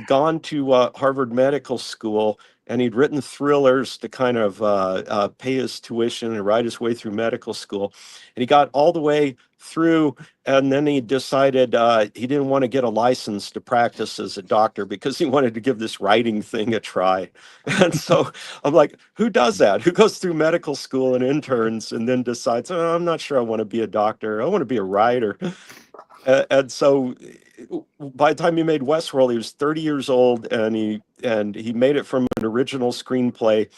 gone to Harvard Medical School, and he'd written thrillers to kind of pay his tuition and ride his way through medical school. And he got all the way through, and then he decided he didn't want to get a license to practice as a doctor because he wanted to give this writing thing a try. And so I'm like, who does that? Who goes through medical school and interns and then decides, oh, I'm not sure I want to be a doctor. I want to be a writer. And so by the time he made Westworld, he was 30 years old, and he made it from an original screenplay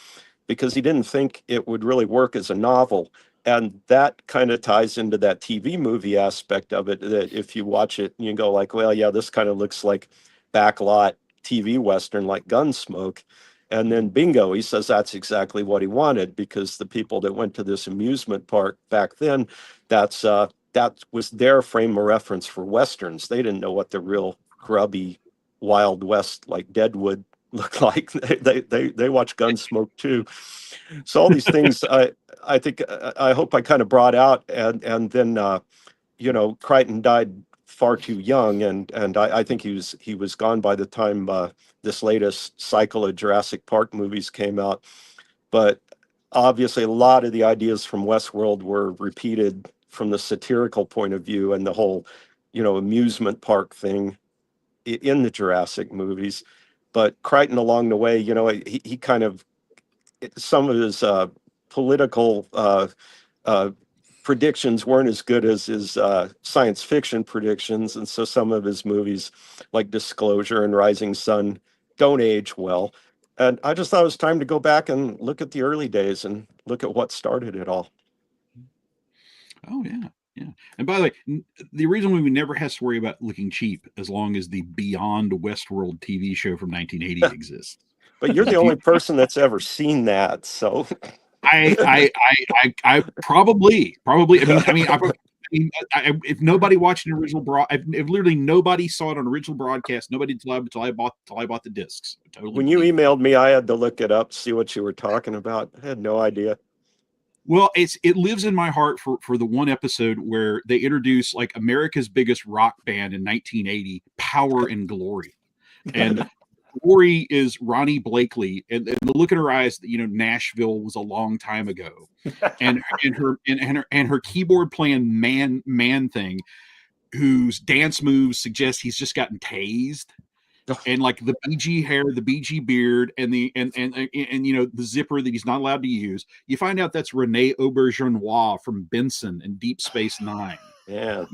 because he didn't think it would really work as a novel. And that kind of ties into that TV movie aspect of it, that if you watch it, you go like, well, yeah, this kind of looks like backlot TV Western like Gunsmoke. And then bingo, he says that's exactly what he wanted, because the people that went to this amusement park back then, that was their frame of reference for Westerns. They didn't know what the real grubby Wild West like Deadwood looked like. They watch Gunsmoke too. So all these things I think I hope I kind of brought out, and then Crichton died far too young, and I think he was gone by the time this latest cycle of Jurassic Park movies came out. But obviously a lot of the ideas from Westworld were repeated from the satirical point of view and the whole, amusement park thing in the Jurassic movies. But Crichton along the way, he kind of, some of his political predictions weren't as good as his science fiction predictions. And so some of his movies like Disclosure and Rising Sun don't age well. And I just thought it was time to go back and look at the early days and look at what started it all. Oh, yeah. Yeah. And by the way, the reason we never has to worry about looking cheap as long as the Beyond Westworld TV show from 1980 exists. But you're the only person that's ever seen that, so I probably. I mean, mean, if nobody watched an original if literally nobody saw it on original broadcast, nobody until I bought the discs. Totally when you emailed me, I had to look it up, see what you were talking about. I had no idea. Well, it lives in my heart for the one episode where they introduce like America's biggest rock band in 1980, Power and Glory, and Glory is Ronnie Blakely, and the look in her eyes, Nashville was a long time ago, and her keyboard playing man thing, whose dance moves suggest he's just gotten tased. And like the BG hair, the BG beard, and the zipper that he's not allowed to use. You find out that's Rene Auberjonois from Benson and Deep Space Nine. Yeah,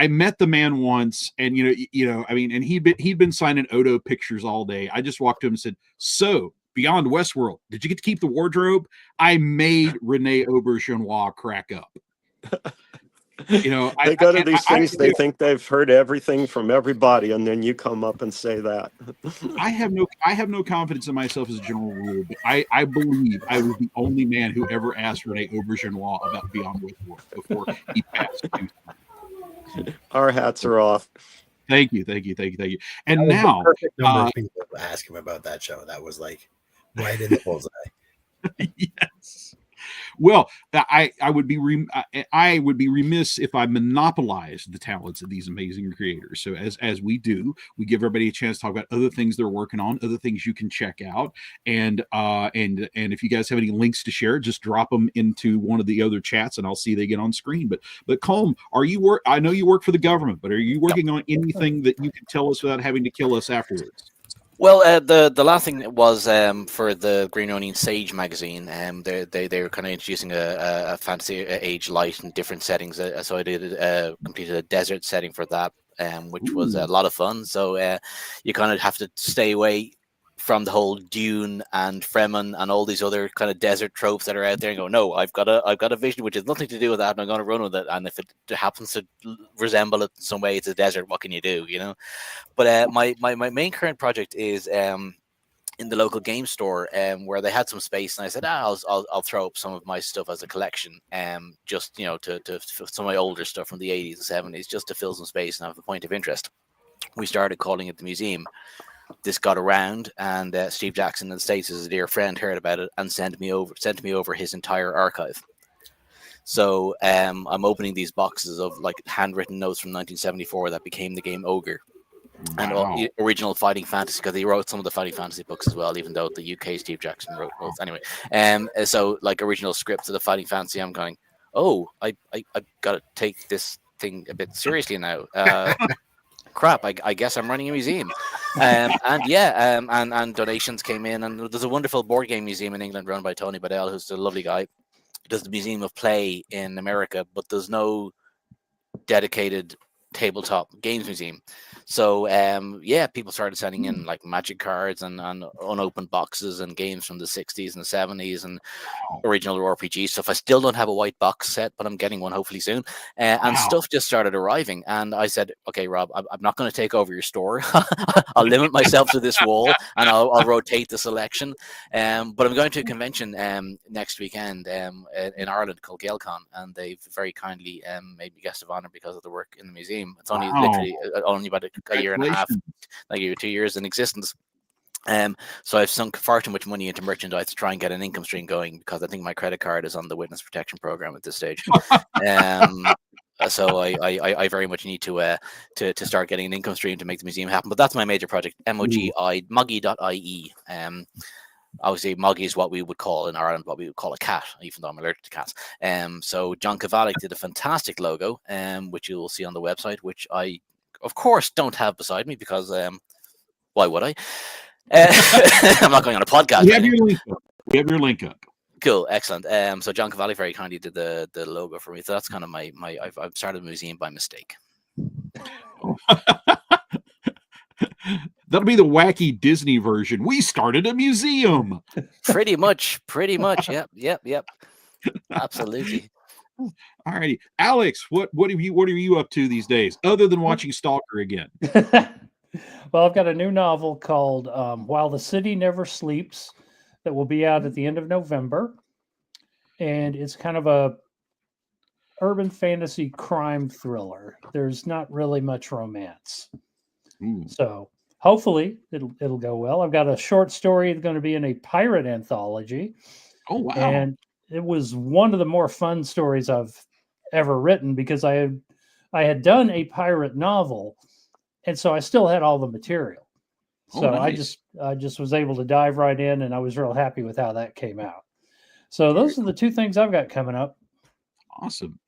I met the man once, and and he'd been signing Odo pictures all day. I just walked to him and said, "So, Beyond Westworld, did you get to keep the wardrobe?" I made Rene Auberjonois crack up. They go to these things, they think they've heard everything from everybody, and then you come up and say that. I have no confidence in myself as a general rule, but I believe I was the only man who ever asked Rene Auberjonois about Beyond Westworld before he passed. Our hats are off. Thank you. And now, number of people ask him about that show. That was like right in the bullseye. Yes. Well, I would be remiss if I monopolized the talents of these amazing creators. So as we do, we give everybody a chance to talk about other things they're working on, other things you can check out, and if you guys have any links to share, just drop them into one of the other chats, and I'll see they get on screen. But Colm, I know you work for the government, but are you working on anything that you can tell us without having to kill us afterwards? Well, the last thing was for the Green Onion Sage magazine. They were kind of introducing a fantasy age light in different settings. So I completed a desert setting for that, which was a lot of fun. So you kind of have to stay away from the whole Dune and Fremen and all these other kind of desert tropes that are out there, and go, no, I've got a vision which has nothing to do with that, and I'm going to run with it. And if it happens to resemble it in some way, it's a desert. What can you do? But my main current project is in the local game store, where they had some space, and I said, I'll throw up some of my stuff as a collection, just to some of my older stuff from the 80s and 70s, just to fill some space and have a point of interest. We started calling it the museum. This got around, and Steve Jackson in the States, as a dear friend, heard about it and sent me over his entire archive. So I'm opening these boxes of like handwritten notes from 1974 that became the game Ogre. Wow. And all the original Fighting Fantasy, because he wrote some of the Fighting Fantasy books as well, even though the UK Steve Jackson wrote both. Anyway, so like original scripts of the Fighting Fantasy, I'm going, I got to take this thing a bit seriously now. Crap, I guess I'm running a museum. And donations came in, and there's a wonderful board game museum in England run by Tony Bedell, who's a lovely guy. He does the Museum of Play in America, but there's no dedicated tabletop games museum. So people started sending in like magic cards and unopened boxes and games from the 60s and the 70s and original RPG stuff. I still don't have a white box set, but I'm getting one hopefully soon. And stuff just started arriving. And I said, okay, Rob, I'm not going to take over your store. I'll limit myself to this wall, and I'll rotate the selection. But I'm going to a convention next weekend in Ireland called GaelCon, and they've very kindly made me guest of honor because of the work in the museum. It's only literally only about a year and a half, like 2 years in existence. So I've sunk far too much money into merchandise to try and get an income stream going, because I think my credit card is on the witness protection program at this stage. So I very much need to start getting an income stream to make the museum happen. But that's my major project, Moggy.ie. Obviously, Moggy is what we would call in Ireland what we would call a cat, even though I'm allergic to cats. So John Kovalik did a fantastic logo, which you will see on the website, which I, of course, don't have beside me because why would I? I'm not going on a podcast. We have your link up. Cool, excellent. So John Cavalli very kindly did the logo for me. So that's kind of I've started a museum by mistake. That'll be the wacky Disney version. We started a museum. Pretty much. Yep. Absolutely. All righty, Alex. What are you up to these days, other than watching Stalker again? Well, I've got a new novel called While the City Never Sleeps that will be out at the end of November. And it's kind of a urban fantasy crime thriller. There's not really much romance. So hopefully it'll go well. I've got a short story that's going to be in a pirate anthology. Oh, wow. And it was one of the more fun stories I've ever written because I had done a pirate novel, and so I still had all the material. So nice. I just was able to dive right in, and I was real happy with how that came out. So those are the two things I've got coming up. Awesome.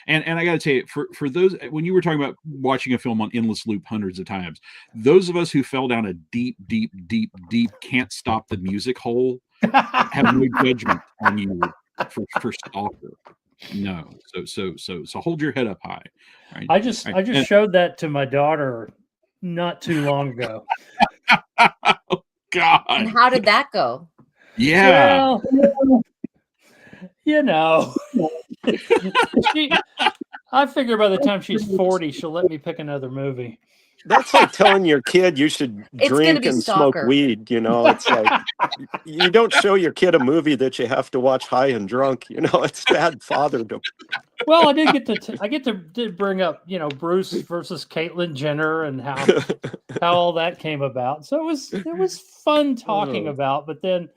And I got to tell you, for those, when you were talking about watching a film on endless loop hundreds of times, those of us who fell down a deep can't stop the music hole have no judgment on you for Stalker. No. So hold your head up high. Right? I just showed that to my daughter not too long ago. Oh, God. And how did that go? Yeah. Well, I figure by the time she's 40, she'll let me pick another movie. That's like telling your kid you should drink and smoke weed. It's like you don't show your kid a movie that you have to watch high and drunk. It's bad fatherdom. Well, I did get to bring up, Bruce versus Caitlyn Jenner and how all that came about. So it was fun talking about. But then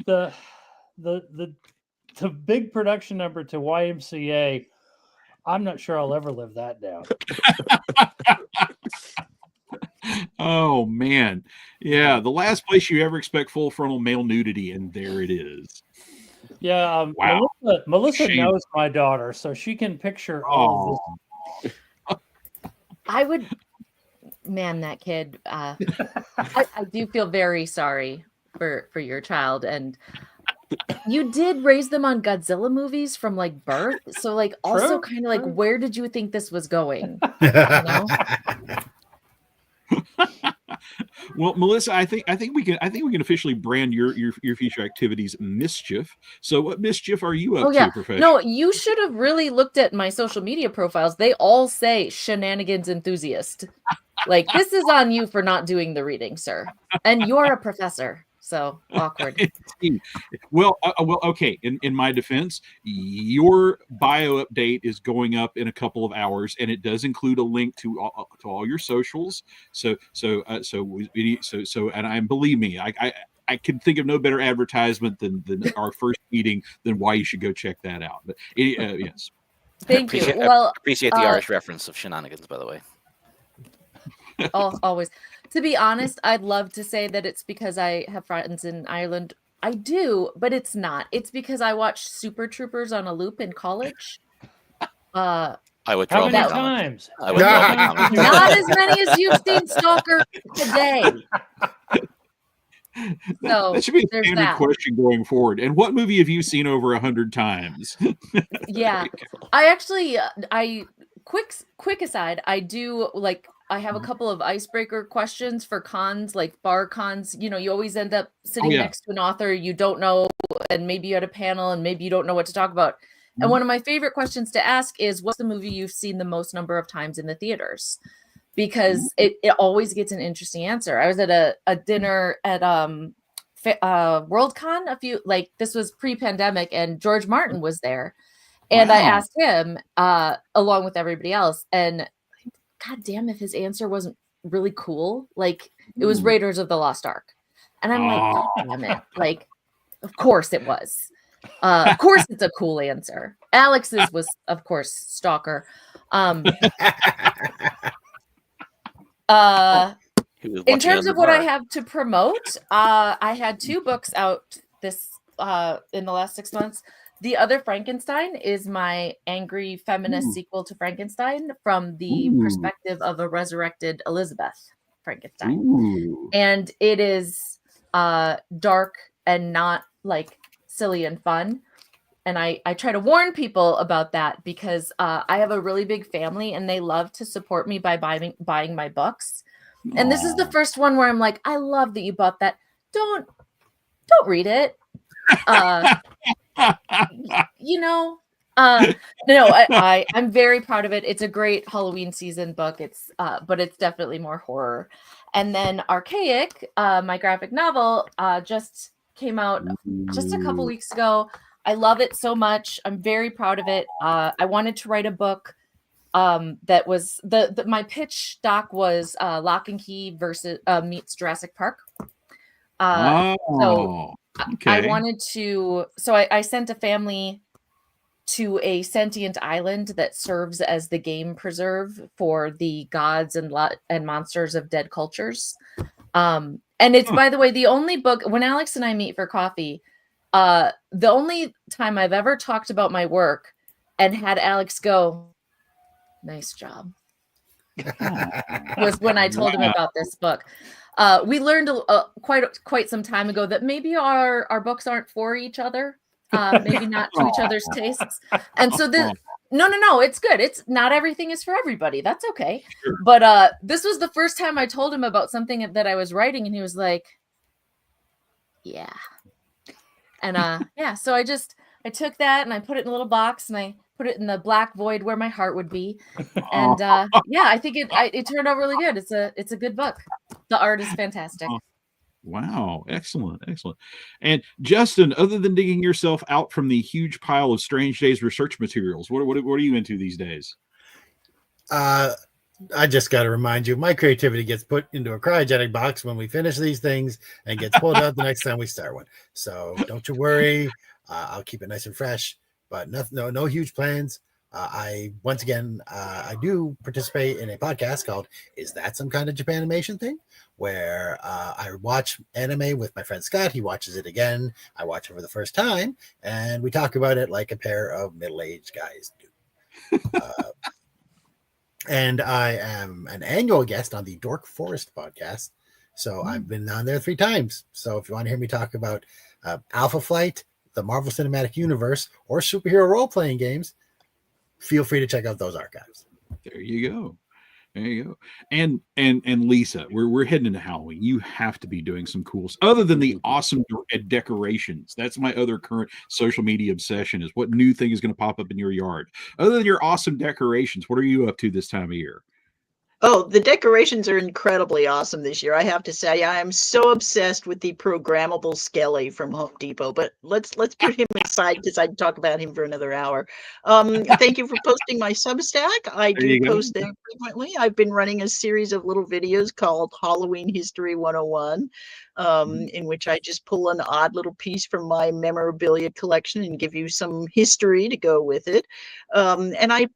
the big production number to YMCA, I'm not sure I'll ever live that down. Oh, man. Yeah, the last place you ever expect full frontal male nudity, and there it is. Yeah, wow. Melissa knows my daughter, so she can picture all of this. I would, man, that kid. I do feel very sorry for your child, and you did raise them on Godzilla movies from like birth, so like also kind of like where did you think this was going? Well, Melissa, I think we can officially brand your future activities mischief. So what mischief are you up to, Professor? No, you should have really looked at my social media profiles. They all say shenanigans enthusiast. Like, this is on you for not doing the reading, sir. And you're a professor. So awkward. Well, okay. In my defense, your bio update is going up in a couple of hours, and it does include a link to all your socials. So, and believe me, I can think of no better advertisement than our first meeting than why you should go check that out. But yes, thank you. Well, appreciate the Irish reference of shenanigans, by the way. Always. To be honest, I'd love to say that it's because I have friends in Ireland. I do, but it's not. It's because I watched Super Troopers on a loop in college. I would How draw many my times? Not as many as you've seen Stalker today. So that should be a standard question going forward. And what movie have you seen over 100 times? Yeah, I actually, quick aside, I have a couple of icebreaker questions for cons, like bar cons. You always end up sitting next to an author you don't know, and maybe you had a panel and maybe you don't know what to talk about. And one of my favorite questions to ask is, what's the movie you've seen the most number of times in the theaters? Because it always gets an interesting answer. I was at a dinner at WorldCon this was pre-pandemic, and George Martin was there. And I asked him along with everybody else, and God damn if his answer wasn't really cool. Like, it was Raiders of the Lost Ark. And I'm like, God damn it. Like, of course it was. Of course it's a cool answer. Alex's was, of course, Stalker. In terms of what I have to promote, I had 2 books out this in the last 6 months. The Other Frankenstein is my angry feminist sequel to Frankenstein from the perspective of a resurrected Elizabeth Frankenstein. And it is dark and not like silly and fun. And I try to warn people about that because I have a really big family and they love to support me by buying my books. And this is the first one where I'm like, I love that you bought that. Don't read it. No, I'm very proud of it. It's a great Halloween season book. But it's definitely more horror. And then Archaic, my graphic novel, just came out just a couple weeks ago. I love it so much. I'm very proud of it. I wanted to write a book that was my pitch doc was Lock and Key versus meets Jurassic Park. So okay. I wanted to. So I sent a family to a sentient island that serves as the game preserve for the gods and monsters of dead cultures. And it's, by the way, the only book when Alex and I meet for coffee. The only time I've ever talked about my work and had Alex go, "Nice job," was when I told him about this book. We learned quite some time ago that maybe our books aren't for each other, maybe not to each other's tastes. And so no, it's good. It's not everything is for everybody. That's okay. Sure. But this was the first time I told him about something that I was writing, and he was like, "Yeah." And so I took that and I put it in a little box and I put it in the black void where my heart would be. And I think it turned out really good. It's a good book. The art is fantastic. Wow. Excellent. And Justin, other than digging yourself out from the huge pile of Strange Days research materials, what are you into these days? I just got to remind you, my creativity gets put into a cryogenic box when we finish these things and gets pulled out the next time we start one. So don't you worry. I'll keep it nice and fresh, but no huge plans. I do participate in a podcast called Is That Some Kind of Japanimation Thing? Where I watch anime with my friend Scott. He watches it again. I watch it for the first time, and we talk about it like a pair of middle-aged guys do. And I am an annual guest on the Dork Forest podcast. So I've been on there 3 times. So if you want to hear me talk about Alpha Flight, the Marvel Cinematic Universe, or superhero role-playing games, feel free to check out those archives. There you go. And Lisa, we're heading into Halloween. You have to be doing some cool stuff other than the awesome decorations. That's my other current social media obsession, is what new thing is going to pop up in your yard. Other than your awesome decorations, what are you up to this time of year? Oh, the decorations are incredibly awesome this year. I have to say, I am so obsessed with the programmable Skelly from Home Depot. But let's put him aside because I'd talk about him for another hour. Thank you for posting my Substack. I do post there frequently. I've been running a series of little videos called Halloween History 101, in which I just pull an odd little piece from my memorabilia collection and give you some history to go with it. And I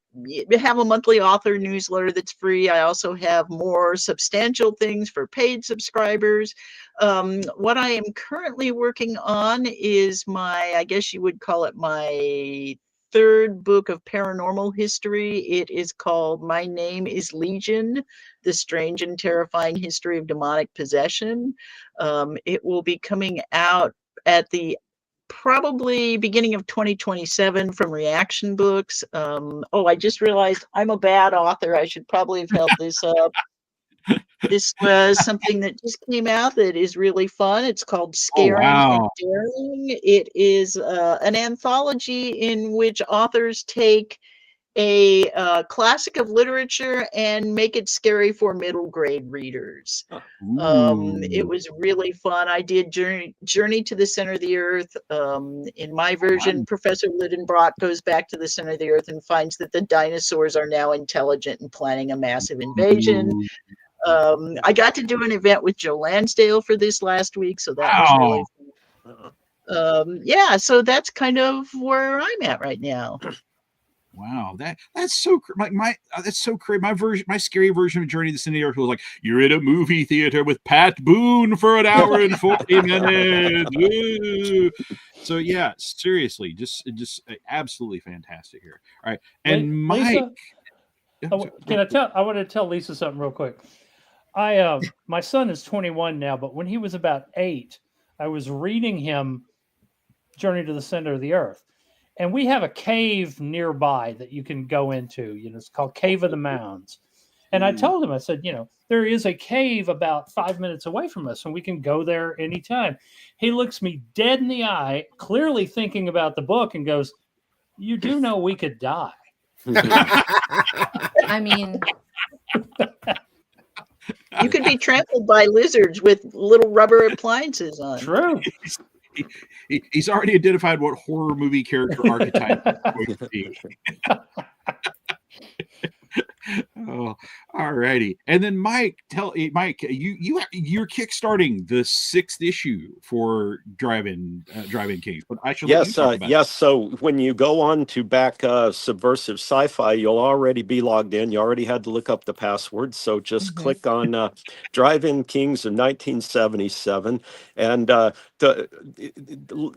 have a monthly author newsletter that's free. I also have more substantial things for paid subscribers. What I am currently working on is I guess you would call it my 3rd book of paranormal history. It is called My Name is Legion, The Strange and Terrifying History of Demonic Possession. It will be coming out at the probably beginning of 2027 from Reaction Books. I just realized I'm a bad author. I should probably have held this up. This was something that just came out that is really fun. It's called Scaring and Daring. It is an anthology in which authors take a classic of literature and make it scary for middle grade readers. It was really fun. I did Journey to the Center of the Earth. In my version, Professor Lidenbrock goes back to the center of the Earth and finds that the dinosaurs are now intelligent and planning a massive invasion. I got to do an event with Joe Lansdale for this last week, so that was really fun. So that's kind of where I'm at right now. Wow, that's so that's so crazy. My scary version of Journey to the Center of the Earth was like, you're in a movie theater with Pat Boone for an hour and 40 minutes. Ooh. So yeah, seriously, just absolutely fantastic here. All right, and Lisa, I want to tell Lisa something real quick. My son is 21 now, but when he was about 8, I was reading him Journey to the Center of the Earth. And we have a cave nearby that you can go into. It's called Cave of the Mounds. And I told him, I said, there is a cave about 5 minutes away from us, and we can go there anytime. He looks me dead in the eye, clearly thinking about the book, and goes, "You do know we could die." I mean, you could be trampled by lizards with little rubber appliances on. True. He's already identified what horror movie character archetype he's going to be. Oh, all righty. And then Mike, you're kickstarting the 6th issue for Drive-In Kings. But I should let you talk about yes. So when you go on to back Subversive Sci-Fi, you'll already be logged in. You already had to look up the password. So just click on Drive-In Kings of 1977. And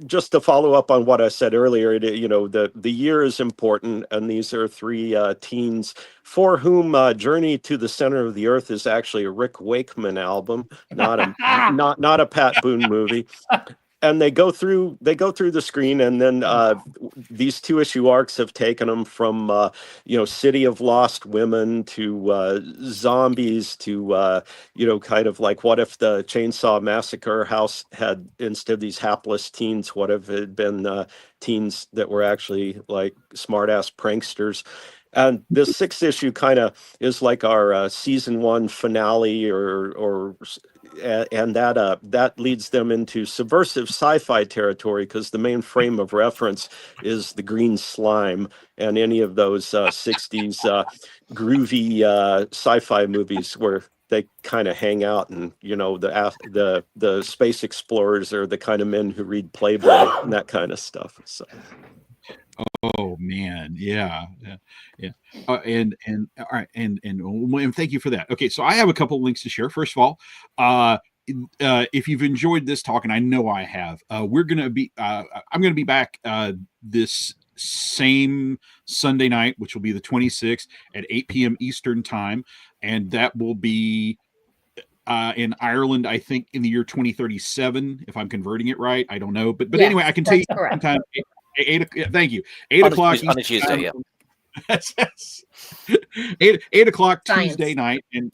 just to follow up on what I said earlier, the year is important, and these are 3 teens for whom Journey to the Center of the Earth is actually a Rick Wakeman album, not a Pat Boone movie. And they go through the screen, and then these 2-issue arcs have taken them from City of Lost Women to zombies to kind of like, what if the Chainsaw Massacre house had, instead of these hapless teens, what if it had been teens that were actually like smart-ass pranksters. And this 6th issue kind of is like our season 1 finale, and that leads them into subversive sci-fi territory, because the main frame of reference is the green slime and any of those 60s groovy sci-fi movies where they kind of hang out, and the space explorers are the kind of men who read Playboy and that kind of stuff. So. Oh man, yeah. And all right, and thank you for that. Okay, so I have a couple of links to share. First of all, if you've enjoyed this talk, and I know I have, I'm gonna be back this same Sunday night, which will be the 26th at 8 p.m. Eastern time, and that will be in Ireland, I think, in the year 2037, if I'm converting it right. I don't know, but yes, anyway, I can tell you sometime. Thank you. 8 o'clock on a Tuesday. Yeah. 8 o'clock Tuesday night, and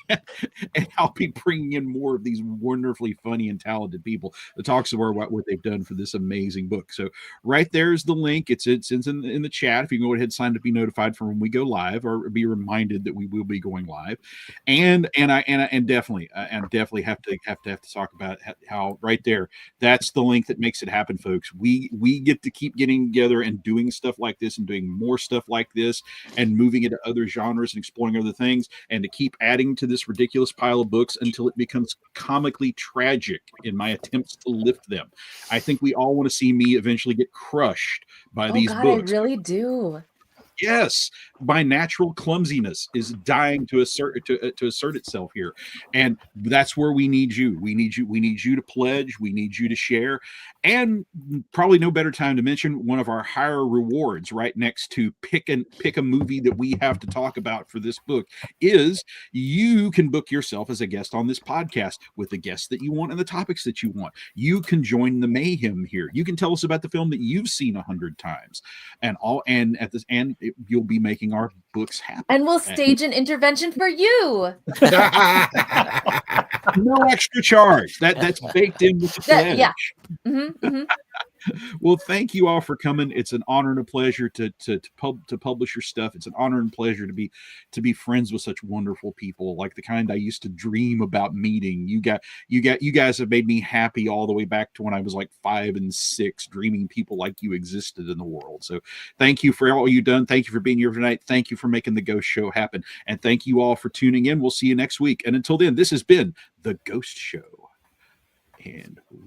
and I'll be bringing in more of these wonderfully funny and talented people to talk some more about what they've done for this amazing book. So right there's the link. It's in the chat. If you can go ahead and sign up to be notified for when we go live, or be reminded that we will be going live. And definitely have to talk about how right there, that's the link that makes it happen, folks. We get to keep getting together and doing stuff like this, and doing more stuff like this, and moving into other genres and exploring other things, and to keep adding to this ridiculous pile of books until it becomes comically tragic in my attempts to lift them. I think we all want to see me eventually get crushed by these books. I really do. Yes, my natural clumsiness is dying to assert itself here, and that's where we need you. We need you to pledge. We need you to share, and probably no better time to mention one of our higher rewards right next to pick a movie that we have to talk about for this book is you can book yourself as a guest on this podcast with the guests that you want and the topics that you want. You can join the mayhem here. You can tell us about the film that you've seen 100 times, and at this end. You'll be making our books happen. And we'll stage an intervention for you. No extra charge. That's baked in with the pledge. Yeah. Mm-hmm, mm-hmm. Well, thank you all for coming. It's an honor and a pleasure to publish your stuff. It's an honor and pleasure to be friends with such wonderful people, like the kind I used to dream about meeting. You guys have made me happy all the way back to when I was like 5 and 6, dreaming people like you existed in the world. So thank you for all you've done. Thank you for being here tonight. Thank you for making the Ghost Show happen. And thank you all for tuning in. We'll see you next week. And until then, this has been the Ghost Show. And